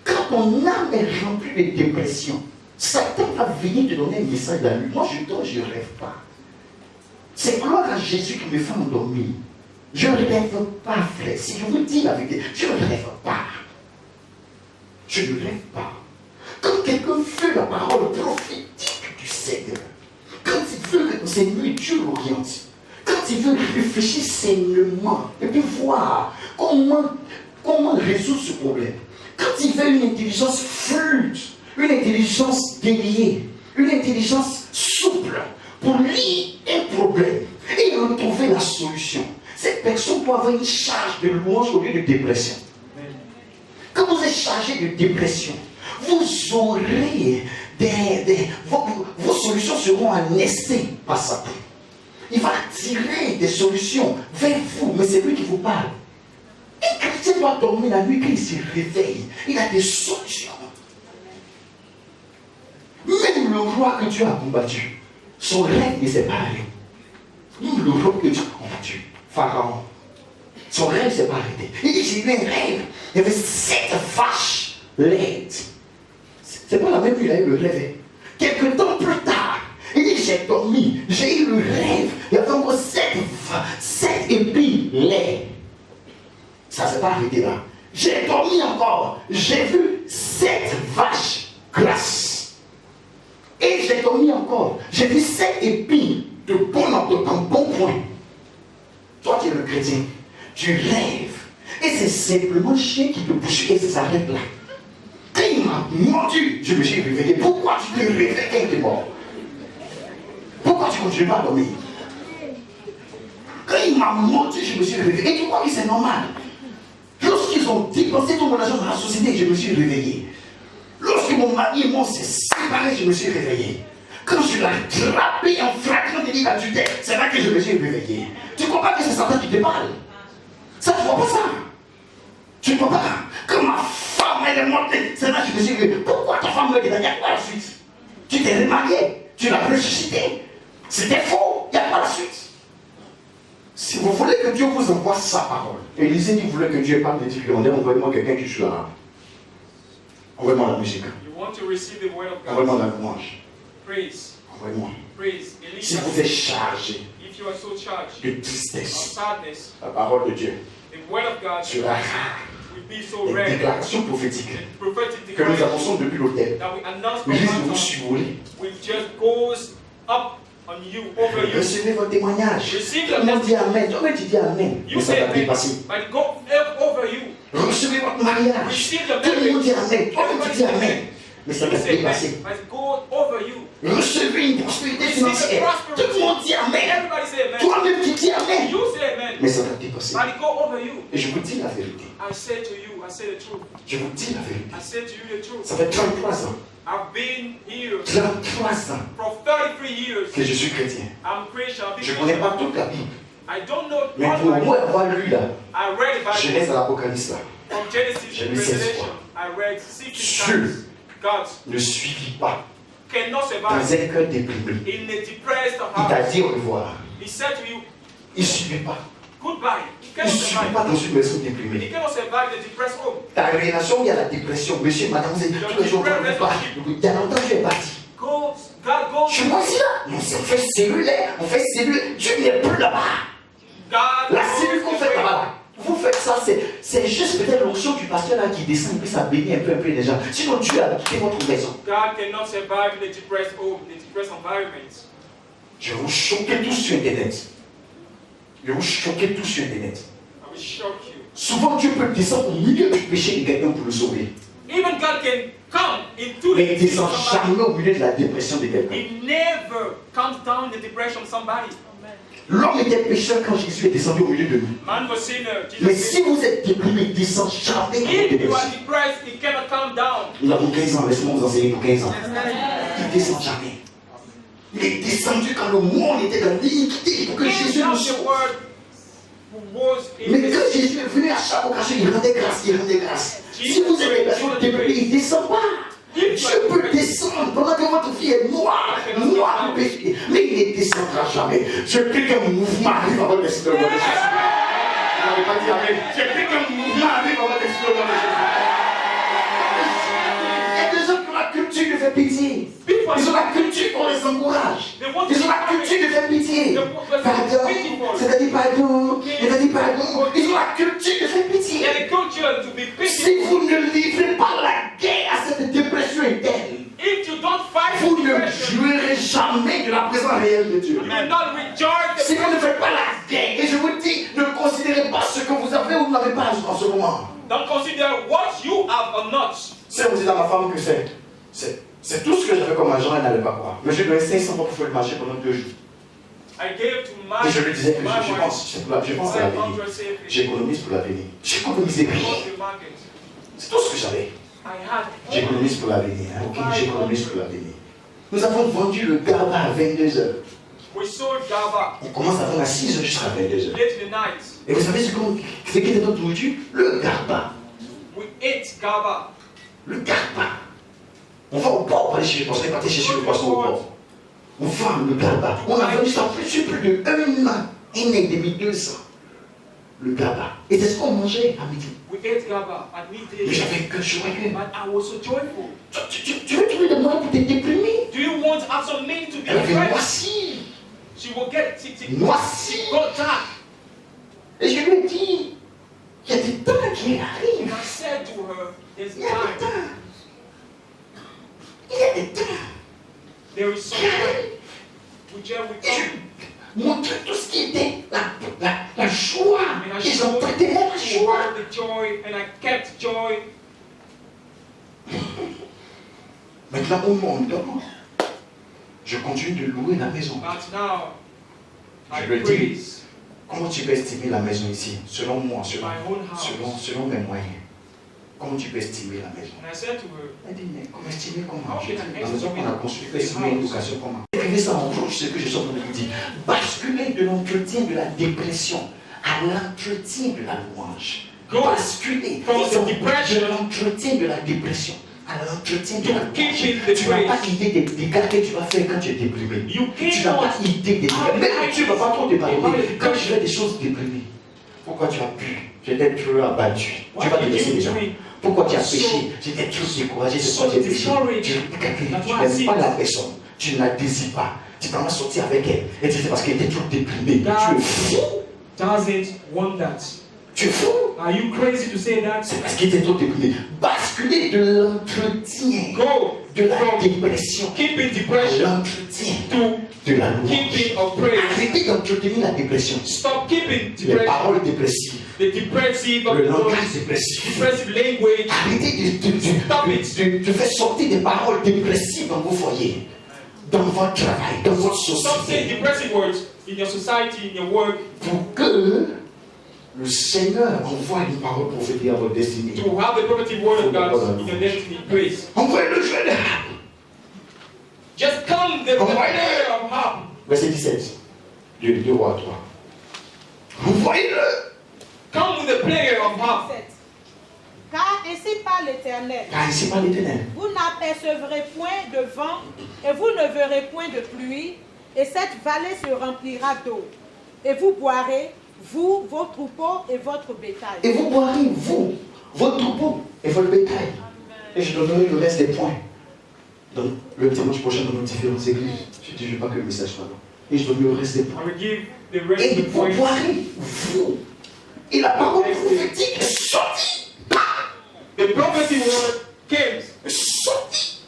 Quand ton âme est remplie de dépression, Satan va venir te donner un message la nuit. Moi je dors, je ne rêve pas. C'est gloire à Jésus qui me fait endormir. Je ne rêve pas, frère. Si je vous dis la vérité, je ne rêve pas. Je ne rêve pas. Quand quelqu'un veut la parole prophétique du Seigneur, quand il veut que dans ses nuits Dieu l'oriente, quand il veut réfléchir sainement et puis voir comment résoudre ce problème, quand il veut une intelligence fluide, une intelligence déliée, une intelligence souple pour lire un problème et retrouver la solution, cette personne peut avoir une charge de louange au lieu de dépression. Quand vous êtes chargé de dépression, vous aurez vos solutions seront anesthésiées par Satan. Il va tirer des solutions vers vous, mais c'est lui qui vous parle. Un chrétien doit dormir la nuit, quand il se réveille, il a des solutions. Même le roi que Dieu a combattu, son rêve ne s'est pas arrêté. Même le roi que Dieu a combattu, Pharaon, son rêve ne s'est pas arrêté. Il dit, j'ai eu un rêve, il y avait 7 vaches laides. C'est pas la même nuit, il a eu le rêve. Quelques temps plus tard, il dit, j'ai dormi, j'ai eu le rêve, il y avait encore 7 épis laids. Ça ne s'est pas arrêté là. J'ai dormi encore, j'ai vu 7 vaches grasses. Et j'ai dormi encore, j'ai vu 7 épis de bon point. Toi qui es le chrétien, tu rêves. Et c'est simplement le chien qui te bouge et ça s'arrête là. Quand il m'a mordu, je me suis réveillé. Pourquoi tu te réveilles quand il est mort? Pourquoi tu continues pas à dormir? Quand il m'a mordu, je me suis réveillé. Et tu crois que c'est normal? Lorsqu'ils ont dépensé tout mon argent dans la société, je me suis réveillé. Lorsque mon mari et moi s'est séparés, je me suis réveillé. Quand je l'ai attrapé en flagrant délit d'adultère, c'est là que je me suis réveillé. Tu ne crois pas que c'est Satan qui te parle? Ça, tu ne vois pas ça. Tu ne vois pas. que ma femme, elle est morte. C'est là que je me suis dit, pourquoi ta femme meurt? Il n'y a pas la suite. Tu t'es remarié, tu l'as ressuscité. C'était faux, il n'y a pas la suite. Si vous voulez que Dieu vous envoie sa parole, Élisée dit, vous voulez que Dieu parle des difficultés, envoyez-moi quelqu'un qui joue là. Envoyez-moi la musique. Envoyez-moi la louange. Praise. Envoyez-moi. Praise. Si vous êtes chargé If you are so charged de of tristesse, sadness, la parole de Dieu the word of God sera rare. will be so Les rare. déclarations prophétiques The prophetic que nous declaration annonçons depuis l'autel that we announce risquent de vous from survoler. will just goes up on you, over you. Recevez votre témoignage. Receive Tout le monde dit Amen. Toi-même tu dis Amen. You Mais ça say va amen, dépasser. but go up over you. Recevez votre mariage. Receive your Tout le monde dit marriage. Amen. Toi-même tu dis Amen. Mais ça You va say dépasser. amen, but go over you. Recevez une prospérité Receive a financière. Tout le monde dit Amen. Everybody say amen. Toi-même tu dis Amen. You say amen, Mais ça va dépasser. but go over you. Et je vous dis la vérité. I say to you, I say the truth. Je vous dis la vérité. I say to you the truth. Ça fait 33 ans. I've been here 33 ans for 33 years. que je suis chrétien. I'm Christian. I've been Je ne connais Christian. pas toute la Bible. I don't know Mais all pour my- moi avoir lu là, I read the Genèse Bible à l'Apocalypse là, from Genesis J'ai to lu 16 Revelation. fois. I read 16 Dieu times. God ne suivit pas cannot dans survive un cœur déprimé. in a depressed Il t'a heart. dit au revoir. He said to you, Il ne suivit pas. goodbye. He Il cannot ne suivit survive. pas dans une maison He déprimée. cannot survive the depressed home. Ta relation, il y a la dépression. Monsieur, madame, vous êtes tous les jours comme vous pas. Il y a longtemps que tu es parti. God goes. Je suis moi aussi là. On fait cellulaire, on fait cellule. Dieu n'est plus là-bas. God La cellule qu'on goes fait away. là-bas. Vous faites ça, c'est juste peut-être l'onction du pasteur là qui descend et puis ça bénit un peu les gens. Sinon, Dieu a quitté votre maison. God cannot survive in a depressed home, in a depressed environment. Je vais vous choquer tous sur Internet. Je vais vous choquer tous sur Internet. I will shock you. Souvent, Dieu peut descendre au milieu du péché de quelqu'un pour le sauver. Even God can come into Mais il ne the descend jamais au milieu de la dépression de quelqu'un. He never comes down in the depression of somebody. L'homme était pécheur quand Jésus est descendu au milieu de nous. Man was sinner. Mais Jesus si said, vous êtes déprimé, il ne descend jamais dans votre if you are dépression. depressed, he cannot come down. Nous avons 15 ans, laisse-moi vous enseigner pour 15 ans. Il ne descend jamais. Il est descendu quand le monde était dans l'iniquité pour que He Jésus nous down the sauve. word who was in Mais the quand Jésus est venu à chaque occasion, il rendait grâce, il rendait grâce. Si vous êtes des personnes déprimées, il ne descend pas. Dieu peut descendre pendant que votre fille est noire de péché. Mais il ne descendra jamais. Je prie qu'un mouvement arrive avant l'esprit de Jésus. Vous n'avez pas dit Amen. Je prie qu'un mouvement arrive avant l'esprit de Jésus. Il y a des gens qui ont la culture de faire pitié. Ils ont la culture qu'on les encourage. Ils ont la culture de faire pitié. Pardon, c'est-à-dire pardon, c'est-à-dire pardon. Ils ont la culture de faire pitié. And the culture to be Si pitiful. vous ne livrez pas la guerre à cette dépression interne, If you don't fight vous ne depression, jouirez jamais de la présence réelle de Dieu. you will not rejoice Si the vous ne presence. faites pas la guerre, et je vous dis, ne considérez pas ce que vous avez ou vous n'avez pas en ce moment. Don't consider what you have or not. Si on dit à ma femme que c'est tout ce que j'avais comme argent, elle n'allait pas croire. Mais je donnais 500 pour faire le marché pendant 2 jours. I gave to my, Et je lui disais que my je wife pense à l'avenir. 500 savings. J'économise pour l'avenir. J'économisais Go rien. to the market. C'est tout ce que j'avais. I had J'économise pour l'avenir. Hein, ok, j'économise pour l'avenir. Nous avons vendu le GABA à 22h. we sold Gaba On commence à vendre à 6h jusqu'à 22h. late in the night. Et vous savez ce qui était notre nourriture? Le GABA. We ate Gaba. Le GABA. On va au port pour aller chercher le poisson. On est parti chercher le poisson au port. On vend le GABA. On a vendu ça plus de 1 an et demi, 2 ans. Le GABA. Et c'est ce qu'on mangeait à midi. We ate Gaba at Mais midday. j'avais que joyeux. But I was so joyful. Tu veux trouver des moyens pour te déprimer? Do you want to have some meaning to be Elle avait afraid? noirci. She will get tick. Noirci. Go dark. Et je lui ai dit, il y a des temps qui And arrivent. I said to her, there's Il y a des time. temps. Il y a des temps. There is some time. Which will Et come. je montrais tout ce qui était la joie. And I Ils ont showed prêté la joie. her the joy, and I kept joy. Maintenant, au monde, je continue de louer la maison. But now, I Je le dis. praise Comment tu peux estimer la maison ici? Selon moi, my own house. selon mes moyens. Comment tu peux estimer la maison? And I said to her, Elle dit, mais comment estimer comment? How can I La maison qu'on a estimate construite, this estimer une house? location comment? Écrivez ça en rouge, ce que je suis en train de vous dire. Basculer de l'entretien de la dépression à l'entretien de la louange. basculer de l'entretien de la dépression à l'entretien de la louange. Tu n'as pas idée des dégâts que tu vas faire quand tu es déprimé. Tu n'as pas idée des dégâts. Même tu ne vas pas trop te parler. Quand tu fais des choses déprimées, pourquoi tu as pu? J'étais trop abattu. Tu vas te laisser les gens. Pourquoi tu as péché? J'étais trop découragé. C'est quoi j'ai péché? Tu n'aimes pas la personne. Tu ne la désires pas. Tu vas sortir avec elle. Et c'est parce qu'elle était trop déprimée. Tu es fou. Doesn't want that. Tu es fou. Are you crazy to say that? C'est parce qu'il était trop déprimé. Basculer de l'entretien de la dépression à l'entretien de la louange. Arrêtez d'entretenir la dépression. Stop keeping Les paroles dépressives. the depressive Le langage dépressif. language. Arrêtez de faire sortir des paroles dépressives dans vos foyers, dans votre travail, dans votre Stop saying société. depressive words in your society, in your work, Pour que le Seigneur envoie une parole prophétique à votre destinée. to have the prophetic word of God in your destiny. Praise. Envoyez-le, je vais. Just come the prayer of harp. Verset 17. Deux rois 3. Envoyez-le. Come with the prayer of harp. 7. Car ainsi parle l'Éternel. Car ici par l'Éternel. Vous n'apercevrez point de vent et vous ne verrez point de pluie, et cette vallée se remplira d'eau. Et vous boirez, vous, vos troupeaux et votre bétail. Et vous boirez, vous, votre troupeau et votre bétail. Et je donnerai le reste des points. Dans le dimanche prochain dans nos différentes églises. Je dis, je ne veux pas que le message soit long. Et je donne le reste des points. I will give the rest Et of the vous points. boirez, vous. Et la parole prophétique est sortie. The prophetic word came. Est sortie.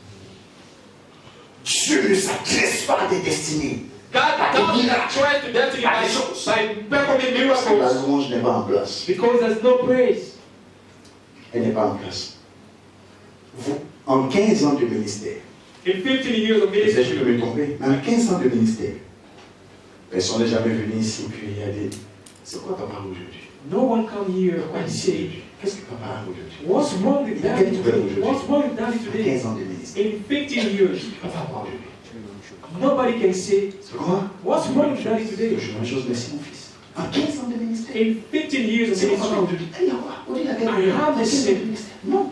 Dieu ne s'agresse pas à tes destinées. God doesn't try to destiny by performing Parce que la miracles louange n'est pas en place. because there's no praise. Elle n'est pas en place. Vous, en 15 ans de ministère, In 15 years of je sais, je peux ministry, me tromper, mais en 15 ans de ministère, personne n'est jamais venu ici puis il a dit, c'est quoi papa aujourd'hui? no one come here Pourquoi and ici say, aujourd'hui? Qu'est-ce que papa a aujourd'hui? what's wrong with daddy today? What's wrong with daddy En today? 15 ans de ministère. In 15 years, Papa a aujourd'hui. nobody can say, C'est quoi? what's wrong with daddy today? Je fais la chose, merci mon fils. En 15 ans de ministère. In 15 years of C'est quoi papa ministry, aujourd'hui? Il y a quoi? On dit la I have the same. Non.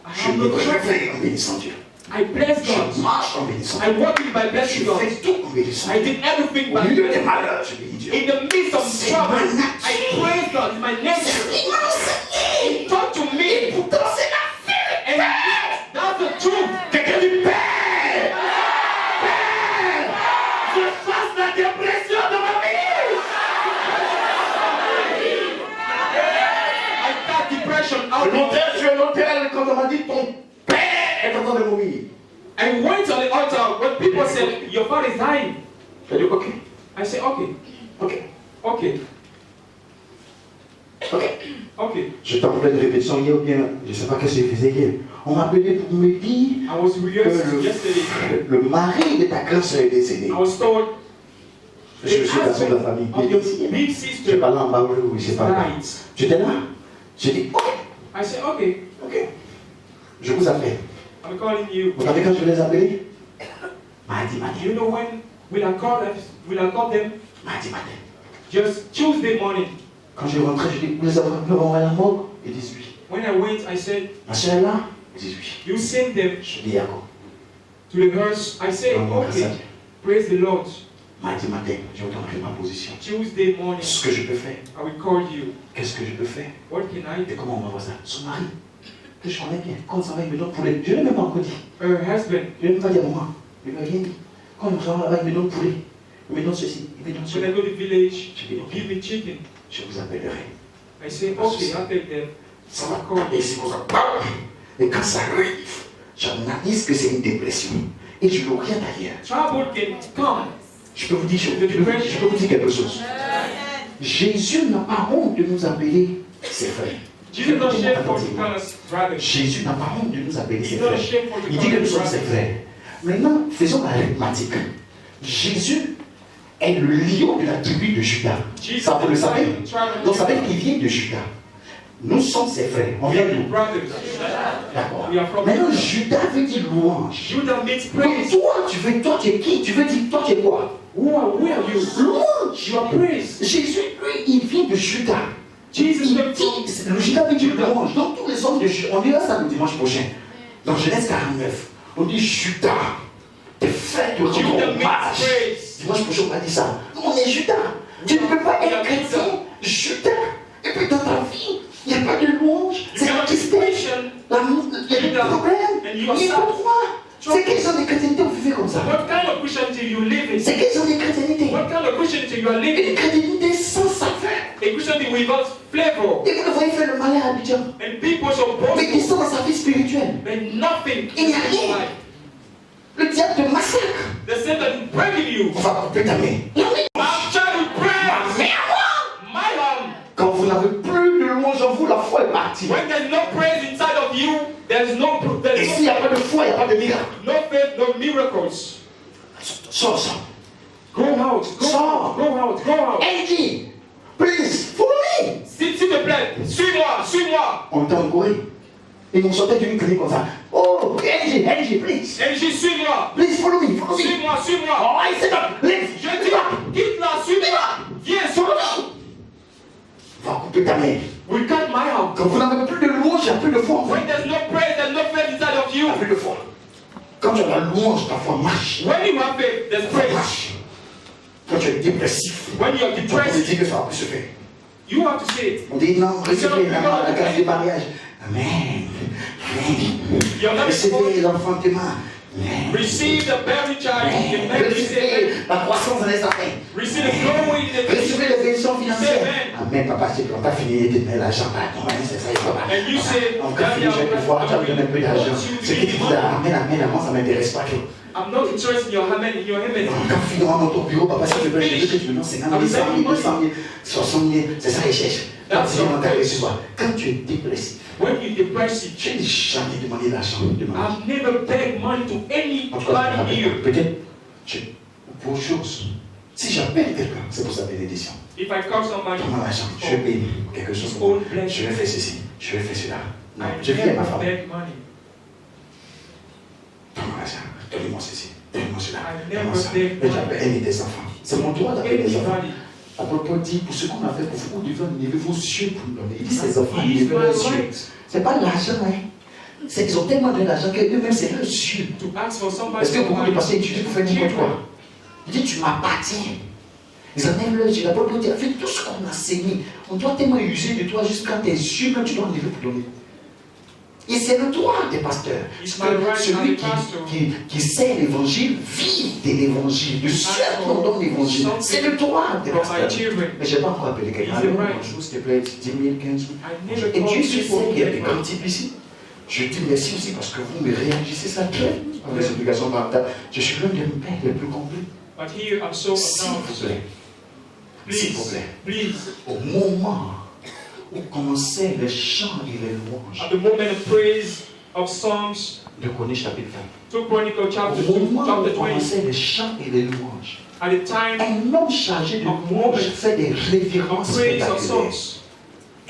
I Je have me no trouble. réveille en bénissant Dieu. I bless Je God. marche en bénissant I Dieu. walk in by Je blessing God. fais tout en bénissant I Dieu. did everything Au by milieu des blessing. malheurs, je bénis Dieu. In the midst of C'est trouble, ma I nature. praise God. It's my nature. Il m'a enseigné. He talked to me, Pourtant, c'est la vérité. and that's the truth. Quelqu'un dit Père, Père, je fasse la dépression de ma vie. I got depression out of me. L'autel sur l'autel, quand on m'a dit ton Père est en train de mourir. I went on the altar when people said, your father is dying. J'ai dit ok, I said, okay, ok, okay, ok. okay. J'étais en pleine répétition hier ou bien, je ne sais pas qu'est-ce que je faisais hier. On m'a appelé pour me dire I was que rehearsing yesterday. le mari de ta grand-sœur est décédé. I was told Je suis the garçon de la husband famille. of your big J'ai sister parlé en bas, oui, c'est pas grave. died. J'étais là. J'ai dit ok, I said, okay, ok. Je vous appelle. I'm calling you. Vous savez quand je les ai appelés? Mardi Do matin. you know when will I call them? Will I call them? Mardi matin. Just Tuesday morning. Quand je rentrais, je dis, vous les avez appelés, on va à la morgue? Ils disent oui. When I went, I said, Ma soeur est là? Ils disent oui. you send them Je dis Yako. to the hearse. I said, okay, praise the Lord. Mardi matin, je vous donnerai ma position. Tuesday morning, Ce que je peux faire. I will call you. Qu'est-ce que je peux faire? What can I Et do? comment on va voir ça? Son mari, que je connais bien, quand ça va, il me donne poulet. Je ne l'ai même pas encore dit. Her husband, Je ne l'ai même pas dit à moi. Il ne m'a rien dit. Quand ça va, il me donne poulet. Il me donne ceci. Il me donne when I cela. go to the village, he give me chicken. Je vous appellerai. I say, okay, I'll take them. Ça va taper ici pour ça. Bam! Et quand ça arrive, j'analyse que c'est une dépression. Et je l'oriente ailleurs. Trouble can come. Je peux vous dire, je peux vous dire quelque chose. Jésus n'a pas honte de nous appeler ses frères. Jesus not shame for to call us brothers. Jésus n'a pas honte de nous appeler ses He's not frères. ashamed for to Il dit call que nous us sommes ses brothers. frères. Maintenant, faisons l'arithmétique. Jésus est le lion de la tribu de Judas. Jesus Ça, vous le is the savez? lion, tribe of Donc, ça veut Judah. dire qu'il vient de Judas. Nous sommes ses frères. On vient d'où? Brothers. D'accord. We are from Maintenant, Judas veut dire louange. Judah means Donc, praise. toi, tu es qui? Tu veux dire, toi, tu es quoi? Who are you? Louange. You are praise. Jésus, lui, il vient de Judas. Jesus Il went dit, from c'est le Judas veut dire louange. Donc tous les hommes de Judas, on dira ça le dimanche prochain. Dans Genèse 49, on dit Judas, tes frères te rendront Judah means hommage. praise. Dimanche prochain, on va dire ça. Nous, on est Judas. Tu ne peux pas être chrétien, Judas. Et puis dans ta vie, il n'y a pas de louange. C'est la tristesse. Il y a des problèmes. Il y a pas de droit. C'est quel genre de chrétienté on vivait comme ça? What kind of Christianity you live in? C'est quel genre de chrétienté? What kind of Christianity you are living? Une chrétienté sans saveur. A Christianity without flavor. Et vous le voyez faire le mal à Abidjan. And people so Mais boastful. ils sont dans sa vie spirituelle. But nothing Il n'y a in your rien. life. Le diable te massacre. The Satan breaking you. On va couper ta main. My child prayer. Mais à moi, My home. quand vous n'avez plus de louange en vous, la foi est partie. When there's no praise inside of you, there's no Et s'il n'y a pas de foi, il n'y a pas de miracle. no faith, no miracles. Sors, sors. Go out. Go Sors. out. Go out. Go out. Angie, please, follow me. S'il te plaît, suis-moi, suis-moi. On t'a encouragé. Ils nous sortaient d'une clinique comme ça. Oh, Angie, please. Et je suis-moi. Please, follow me, follow me. Suis-moi, suis-moi. Oh, I said that. Let's. Je dis, quitte-la, suis-moi. Viens, Follow suis-moi. me. Va couper ta main. We cut my house. Quand vous n'avez plus de louange, il n'y a plus de foi. When there's no praise, there's no faith inside of Il you. n'y a plus de foi. Quand tu as la louange, ta foi marche. When you have faith, there's Ta foi praise. marche. Quand tu es dépressif, When you're on te depressed, dit que ça va plus se faire. you have to say it. On dit non, recevez la grâce du mariage. Amen. You're not Recevez l'enfantement. Amen. receive the very child. The very Recevez la croissance dans les affaires. receive the growing in the Recevez les bénédictions financières. Amen. Amen, papa, c'est on t'a fini de donner l'argent. C'est ça, il faut pas. And you say, On t'a fini, je vais pouvoir, tu as donné un peu d'argent. Ce qui dit, amen, amen, avant, ça ne m'intéresse pas trop. I'm not interested in your amen, in your amen. Quand tu finis dans ton bureau, papa, si tu veux, je te donne 50 000, 100 000, 200 000, 60 000, c'est ça, ils cherchent. Quand tu viens dans ta recevoir, quand tu es dépressif, When you depressed, je n'ai jamais demandé l'argent. I've never begged money to En tout cas, anybody here. peut-être, pour autre chose, si j'appelle quelqu'un, c'est pour sa bénédiction. If I call somebody, Prends l'argent, je vais payer quelque chose pour moi. Je vais faire ceci, je vais faire cela. Non, je I viens à ma never femme. beg money. Prends l'argent, donne-moi ceci, donne-moi cela, I donne-moi never ça. beg Mais money. j'appelle des enfants. C'est mon droit d'appeler des enfants. Anybody. À propos dit, pour ce qu'on a fait pour vous, vous devez lever vos yeux pour nous donner. Il dit, ces enfants, It's ils lèvent my leurs yeux. right C'est pas de l'argent, hein. Ils ont tellement donné l'argent qu'eux-mêmes, c'est leurs yeux. to ask for somebody. Parce que beaucoup de pasteurs étudient pour faire n'importe quoi. Il dit, tu m'appartiens. Ils enlèvent leurs yeux. La parole dit, avec tout ce qu'on a saigné, on doit tellement user de toi jusqu'à tes yeux quand tu dois enlever pour donner. Et c'est le droit des pasteurs. It's Parce my que right celui as a pastor. qui sait l'évangile vit de l'évangile. De ceux qui ont donné l'évangile. C'est le droit des From my pasteurs. children. Mais je n'ai pas encore appelé quelqu'un. It's a right. Bonjour, s'il te plaît, 10 000, 15 000. I never Et call Dieu sait people qu'il y a des to grands types ici. Je dis merci aussi parce que vous me réagissez ça très avec les obligations parentales. Je suis l'un des pères les plus complets. But here I'm so S'il vous plaît, s'il vous Please, plaît, please. au moment où commençaient les chants et les louanges, At the moment of praise of songs, de Chroniques chapitre 20, 2 Chronicles chapter au 2, moment où chapter 20. commençaient les chants et les louanges, At the time un homme chargé de louanges fait des of révérences praise of spectaculaires. songs,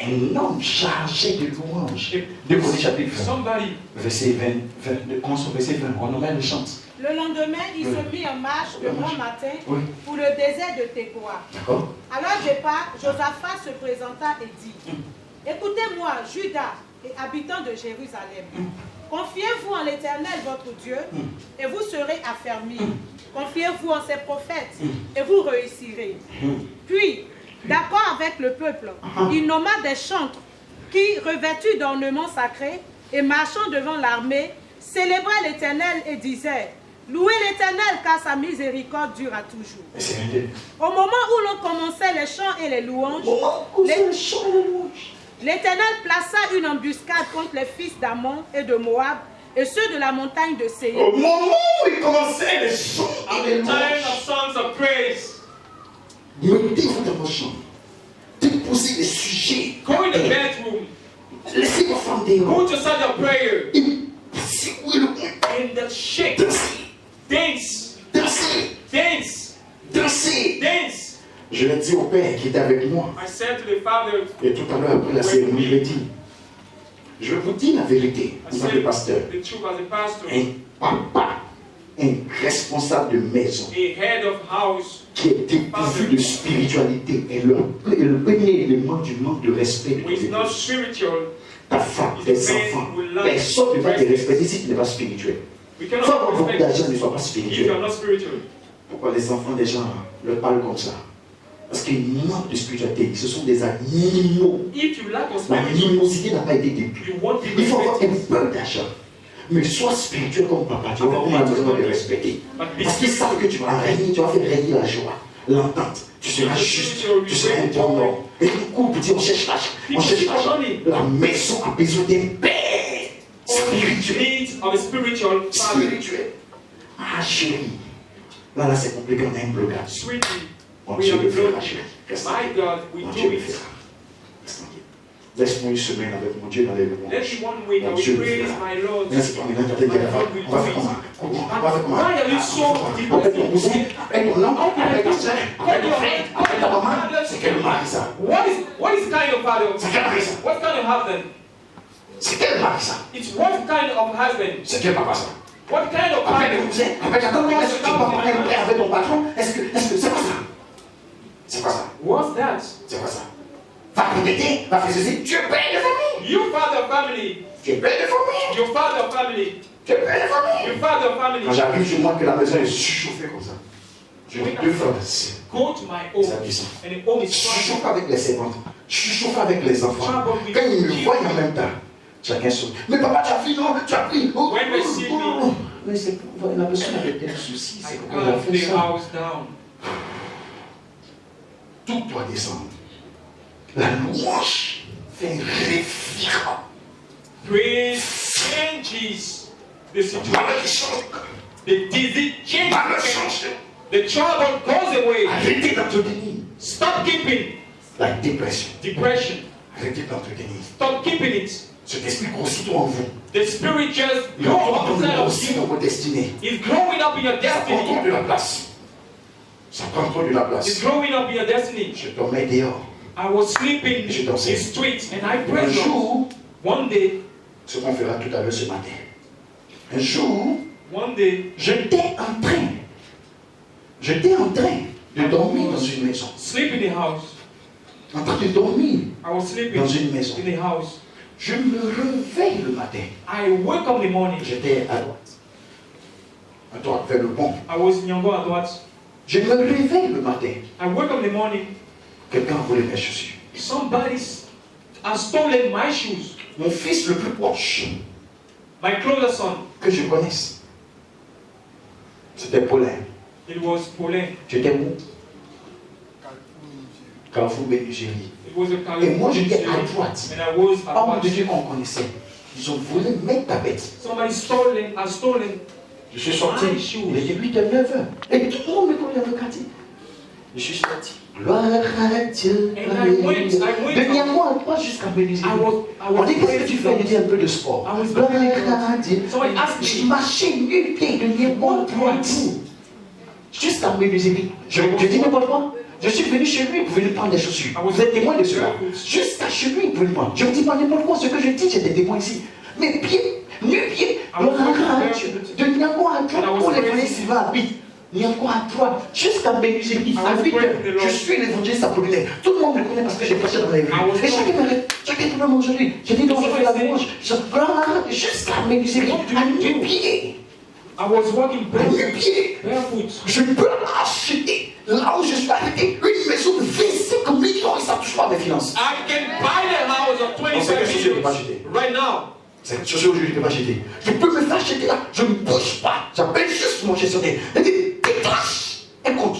Un homme chargé de louanges. De Chroniques chapitre 20, somebody verset 20, verset 20, on nomme le chant. Le lendemain, il se mit en marche de bon matin Oui. pour le désert de Tekoa. D'accord? À leur départ, Josaphat se présenta et dit, écoutez-moi, Judas et habitants de Jérusalem, confiez-vous en l'Éternel votre Dieu et vous serez affermis. Confiez-vous en ses prophètes et vous réussirez. Puis, d'accord avec le peuple, il nomma des chantres qui, revêtus d'ornements sacrés et marchant devant l'armée, célébraient l'Éternel et disaient, louez l'Éternel car sa miséricorde dure à toujours. Mais c'est un des Au moment où l'on commençait les chants et les louanges, moments où c'est le chant et les louanges. l'Éternel plaça une embuscade contre les fils d'Ammon et de Moab et ceux de la montagne de Séir. Au moment où il commençait les chants at et les the time louanges, of songs of praise, mettez-vous dans vos chants. Déposez les sujets. go in the bedroom, Laissez vos femmes dehors. go to start your prayer, Secouez le coin. and then shake, Dansez, dance, dansez, dance, dansez. dance. Je l'ai dit au père qui était avec moi. I said to the father, Et tout à l'heure, après la cérémonie, je l'ai dit. Je vous dis la vérité, I en tant que said pasteur. the truth as a pastor, Un papa, un responsable de maison a head of house, qui est dépourvu de spiritualité est le premier élément du manque de respect de who is ton not épouse. spiritual, Ta femme, tes enfants, personne ne va te respecter si tu n'es pas spirituel. we Faut cannot avoir beaucoup respect d'argent, ne sois pas if you spirituel. are not spiritual. Pourquoi les enfants des gens leur parlent comme ça? Parce qu'ils manquent de spiritualité. Ce sont des animaux. If you lack of La spiritual, mimosité n'a pas été début. you won't be Il faut avoir un respected. peu d'argent. Mais sois spirituel comme papa. Tu vas voir comment la maison va te respecter. Parce qu'ils savent que tu vas régner, tu vas faire régner la joie, l'entente. Tu seras juste, tu seras un bon homme. Et du coup, petit, on cherche l'argent. On cherche l'argent. La maison a besoin d'un père spirituel. Needs of a spiritual family. Spirituel. Ah chérie. Là, c'est compliqué, on a un blocage. Sweetie, Mon we Dieu are le fera, broken. chérie. Reste My tranquille. God, we Mon do Dieu le it. fera. Reste tranquille. Laisse-moi une semaine avec mon Dieu dans les moments. Let me 1 week, I Mon will Dieu le praise fera. my Lord. Laisse-moi maintenant t'aider à faire. On va faire comment? On va faire comment? Why are you so Avec ton cousin, avec ton oncle, avec ta soeur, avec ton frère, avec ta maman. C'est quel mari ça? What is kind of father? C'est quel mari ça? What kind of husband? C'est quel mari ça? It's what kind of husband? C'est quel papa ça? What kind of Avec ton father? cousin, avec ta tante, est-ce que tu vas parler avec ton patron? Est-ce que c'est quoi ça? C'est quoi ça? What's that? C'est quoi ça? Va répéter, va faire ceci. Tu es père de famille. You father family. Tu es père de famille. Your father family. Tu es père de famille. Your father family. Quand j'arrive chez moi que la maison est surchauffée comme ça, je dis 2 frères ici. Go to my Ils home. appuient ça. And the home Je is suis strong. chauffe avec les servantes. Je suis chauffe avec les enfants. Quand ils me voient en même temps, chacun saute. Mais papa, tu as pris, non? Tu as pris. Oh, When they see me, mais c'est pour la personne avec tel souci. I C'est pourquoi il a calm fait the ça. house down. Tout doit descendre. La louange fait un référent. Praise changes the situation. Malédiction. The disease changes. Malédiction. The trouble goes away. Arrêtez d'entretenir Stop keeping la dépression. depression. Arrêtez d'entretenir. Stop keeping it. Cet esprit grossit en vous. The spirit just Il est en grow train de outside of grossir dans you. vos destinées. It's growing up in your Ça prend trop destiny. de la place. Ça prend trop de la It's place. growing up in your destiny. Je dormais dehors. I was sleeping Je in dansais. the streets and I Un prayed. Lord. jour, One day, ce qu'on fera tout à l'heure ce matin. Un jour, one day, j'étais en train de dormir dans une maison. sleep in the house. En train de dormir I was sleeping dans une maison. in the house. Je me réveille le matin. I wake up in the morning. J'étais à droite. À droite, vers le pont. I was in Yangon at what? Je me réveille le matin. I wake up in the morning. Quelqu'un a volé mes chaussures. Somebody has stolen my shoes. Mon fils le plus proche My closest son. que je connaisse, c'était Paulin. It was Paulin. J'étais où? Carrefour Bénigérie. It was a Et moi, j'étais à California. droite. And I was at Homme what? de Dieu qu'on connaissait. Ils ont volé mes tapettes. Somebody has stolen. Je suis sorti. My shoes. Il était 8 h 9 h. Et tout le monde me connaît dans le quartier. Je suis sorti. Gloire à Dieu. And I went. De Niamey à toi jusqu'à Bénigérie. On dit, qu'est-ce que tu fais? Je dis un peu de sport. I was Gloire à Dieu. Somebody asked Je me. marchais nu pied de Niamey à droite. Jusqu'à Bénigérie. Je dis n'importe quoi. Je suis venu chez lui pour venir prendre des chaussures. Vous êtes témoin de cela. Jusqu'à chez lui pour venir prendre. Je ne dis pas n'importe quoi. Ce que je dis, j'étais témoin ici. Mes pieds, nu-pieds, gloire à Dieu. De Niamey à droite pour les voler Sylvain habite. Niamey à droite jusqu'à Bénigérie. À 8 heures, je suis l'évangéliste apollinaire. Tout le monde me connaît parce que j'ai prêché dans les rues. Et chacun m'arrête. Chacun peut me aujourd'hui. J'ai dit non, je fais la louange. Gloire jusqu'à Bénigérie. À nu-pieds. I was walking À barefoot. nu-pieds. Barefoot. Je peux acheter, là où je suis arrêté, une maison de 25 millions et ça ne touche pas mes finances. I can buy the house of Non, c'est 25 quelque chose que je ne peux pas million acheter. right now. C'est quelque chose que je ne peux pas acheter. Je peux me faire acheter là, je ne bouge pas. J'appelle juste mon gestionnaire. Il dit, déclenche un compte.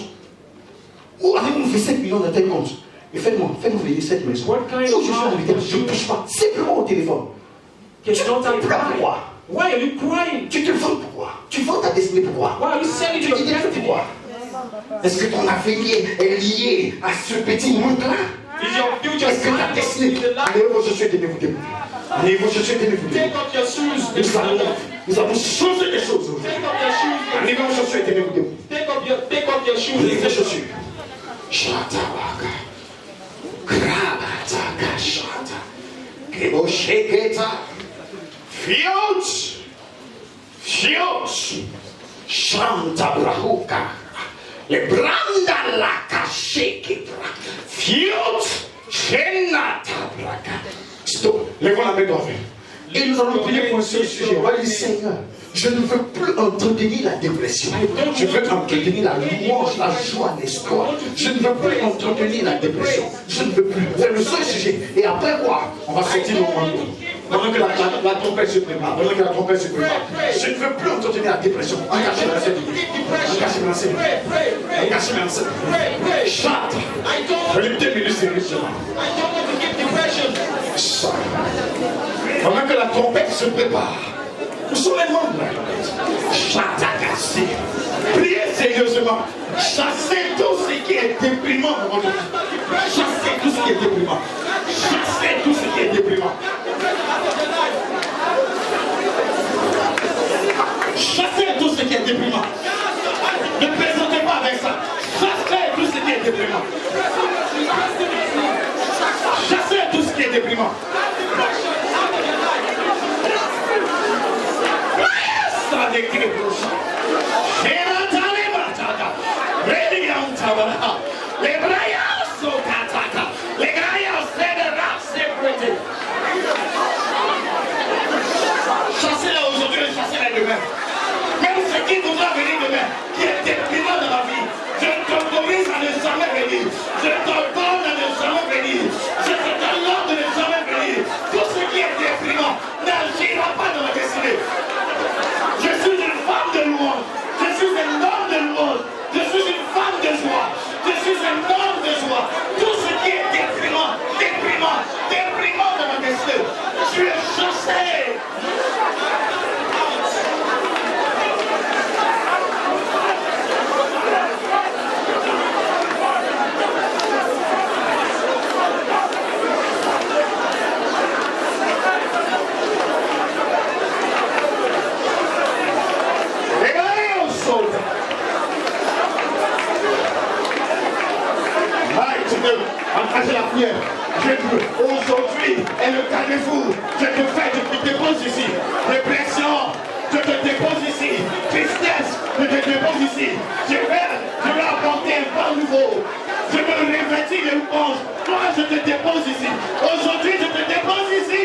Ou allez-vous me faire 5 millions dans tel compte. Et faites-moi venir cette maison. What kind Où of je suis house invité, would je ne you- touche pas. Simplement au téléphone. Can Tu don't I te plains cry? pourquoi? Why are you crying? Tu te vends pourquoi? Tu vends ta destinée pourquoi? Why are you selling Tu your te dis destiny? pourquoi? Est-ce que ton avenir est lié à ce petit monde-là? Is your future Est-ce que ta signed up destinée? in the life? Allez, vos chaussures, tenez-vous debout. Allez, vos chaussures, tenez-vous Take debout. off your shoes. Take Nous allons changer des choses. off your shoes. Allez, vos chaussures, tenez-vous debout. Take off your shoes. Allez, vos chaussures. Shatabaka. Krabataka shata. Kebosheketa. Fiot. Fiot. Chanta brahuka. Les branda la cacheke. Fiot. Chenata braka. Stop. Lèvons la main droite. Et nous allons prier pour ce sujet. On va dire, Seigneur, je ne veux plus entretenir la dépression. Je veux entretenir la louange, la joie, l'espoir. Je ne veux plus entretenir la dépression. Je ne veux plus. C'est le seul sujet. Et après quoi? On va sortir le monde. Pendant que la trompette se prépare. Pendant que la trompette se prépare. Je ne veux plus entretenir la dépression. Engagez la scène. Engagez la scène. Engagez la scène. Chante. Je vais 2 minutes sérieusement. Chante. Pendant que la trompette se prépare. Nous sommes les membres de la trompette. Chante à casser. Priez sérieusement. Chassez tout ce qui est déprimant dans votre vie. Chassez tout ce qui est déprimant. Chassez tout ce qui est déprimant. Chassez tout ce qui est déprimant. Ne plaisantez pas avec ça. Chassez tout ce qui est déprimant. Chassez tout ce qui est déprimant. Ça décrit pour ça. Les braillards sont kataka. Les braillards c'est de rap sécurité. Chassez-la aujourd'hui et chassez-la demain. Même ce qui voudra venir demain, qui est déprimant dans ma vie, je t'autorise à ne jamais venir. Je t'ordonne à ne jamais venir. Je te donne l'ordre de ne jamais venir. Tout ce qui est déprimant n'agira pas dans ma destinée. Je suis une femme de louange. Je suis un homme de louange. Je suis une femme de joie. Je suis un homme de joie. Tout ce qui est déprimant, déprimant, déprimant dans ma destinée, je vais chasser. Engagez la prière. Aujourd'hui est le carrefour. Je te dépose ici. Dépression, je te dépose ici. Tristesse, je te dépose ici. Je vais apporter un pas nouveau. Je veux revêtir les louanges. Toi, je te dépose ici. Aujourd'hui, je te dépose ici.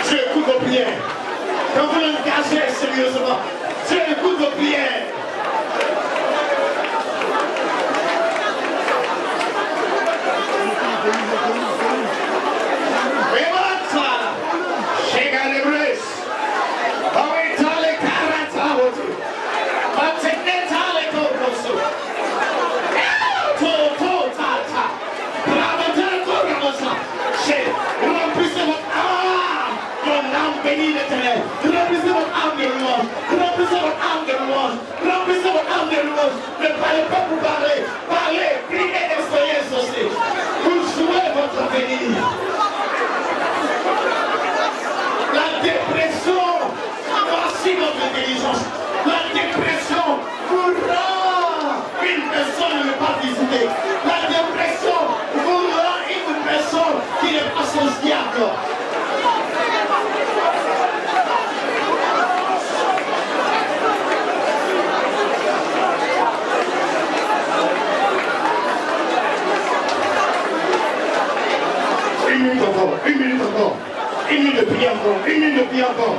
Je écoute vos prières. Quand vous l'engagez sérieusement, je écoute vos prières. Bénis l'Éternel, remplissez votre âme de louange, remplissez votre âme de louange, remplissez votre âme de louange. Ne parlez pas pour parler, parlez, priez et soyez associés. Vous jouez votre avenir. La dépression, voici votre intelligence. La dépression vous rend une personne à ne pas visiter. La dépression vous rend une personne qui n'est pas sociable. Une minute encore. Une minute de prière encore. Une minute de prière encore.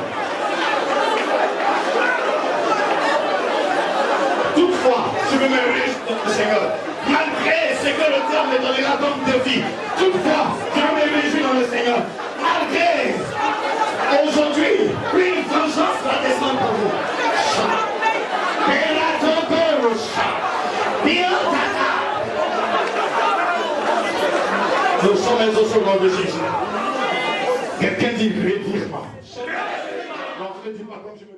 Toutefois, je veux me réjouir dans le Seigneur. Malgré ce que le terme me donnera comme défi. Toutefois, je veux me réjouir dans le Seigneur. Malgré aujourd'hui, une vengeance va descendre pour vous. Nous sommes au second de Jésus. Quelqu'un dit revirement. Non, je ne dis pas comme je veux.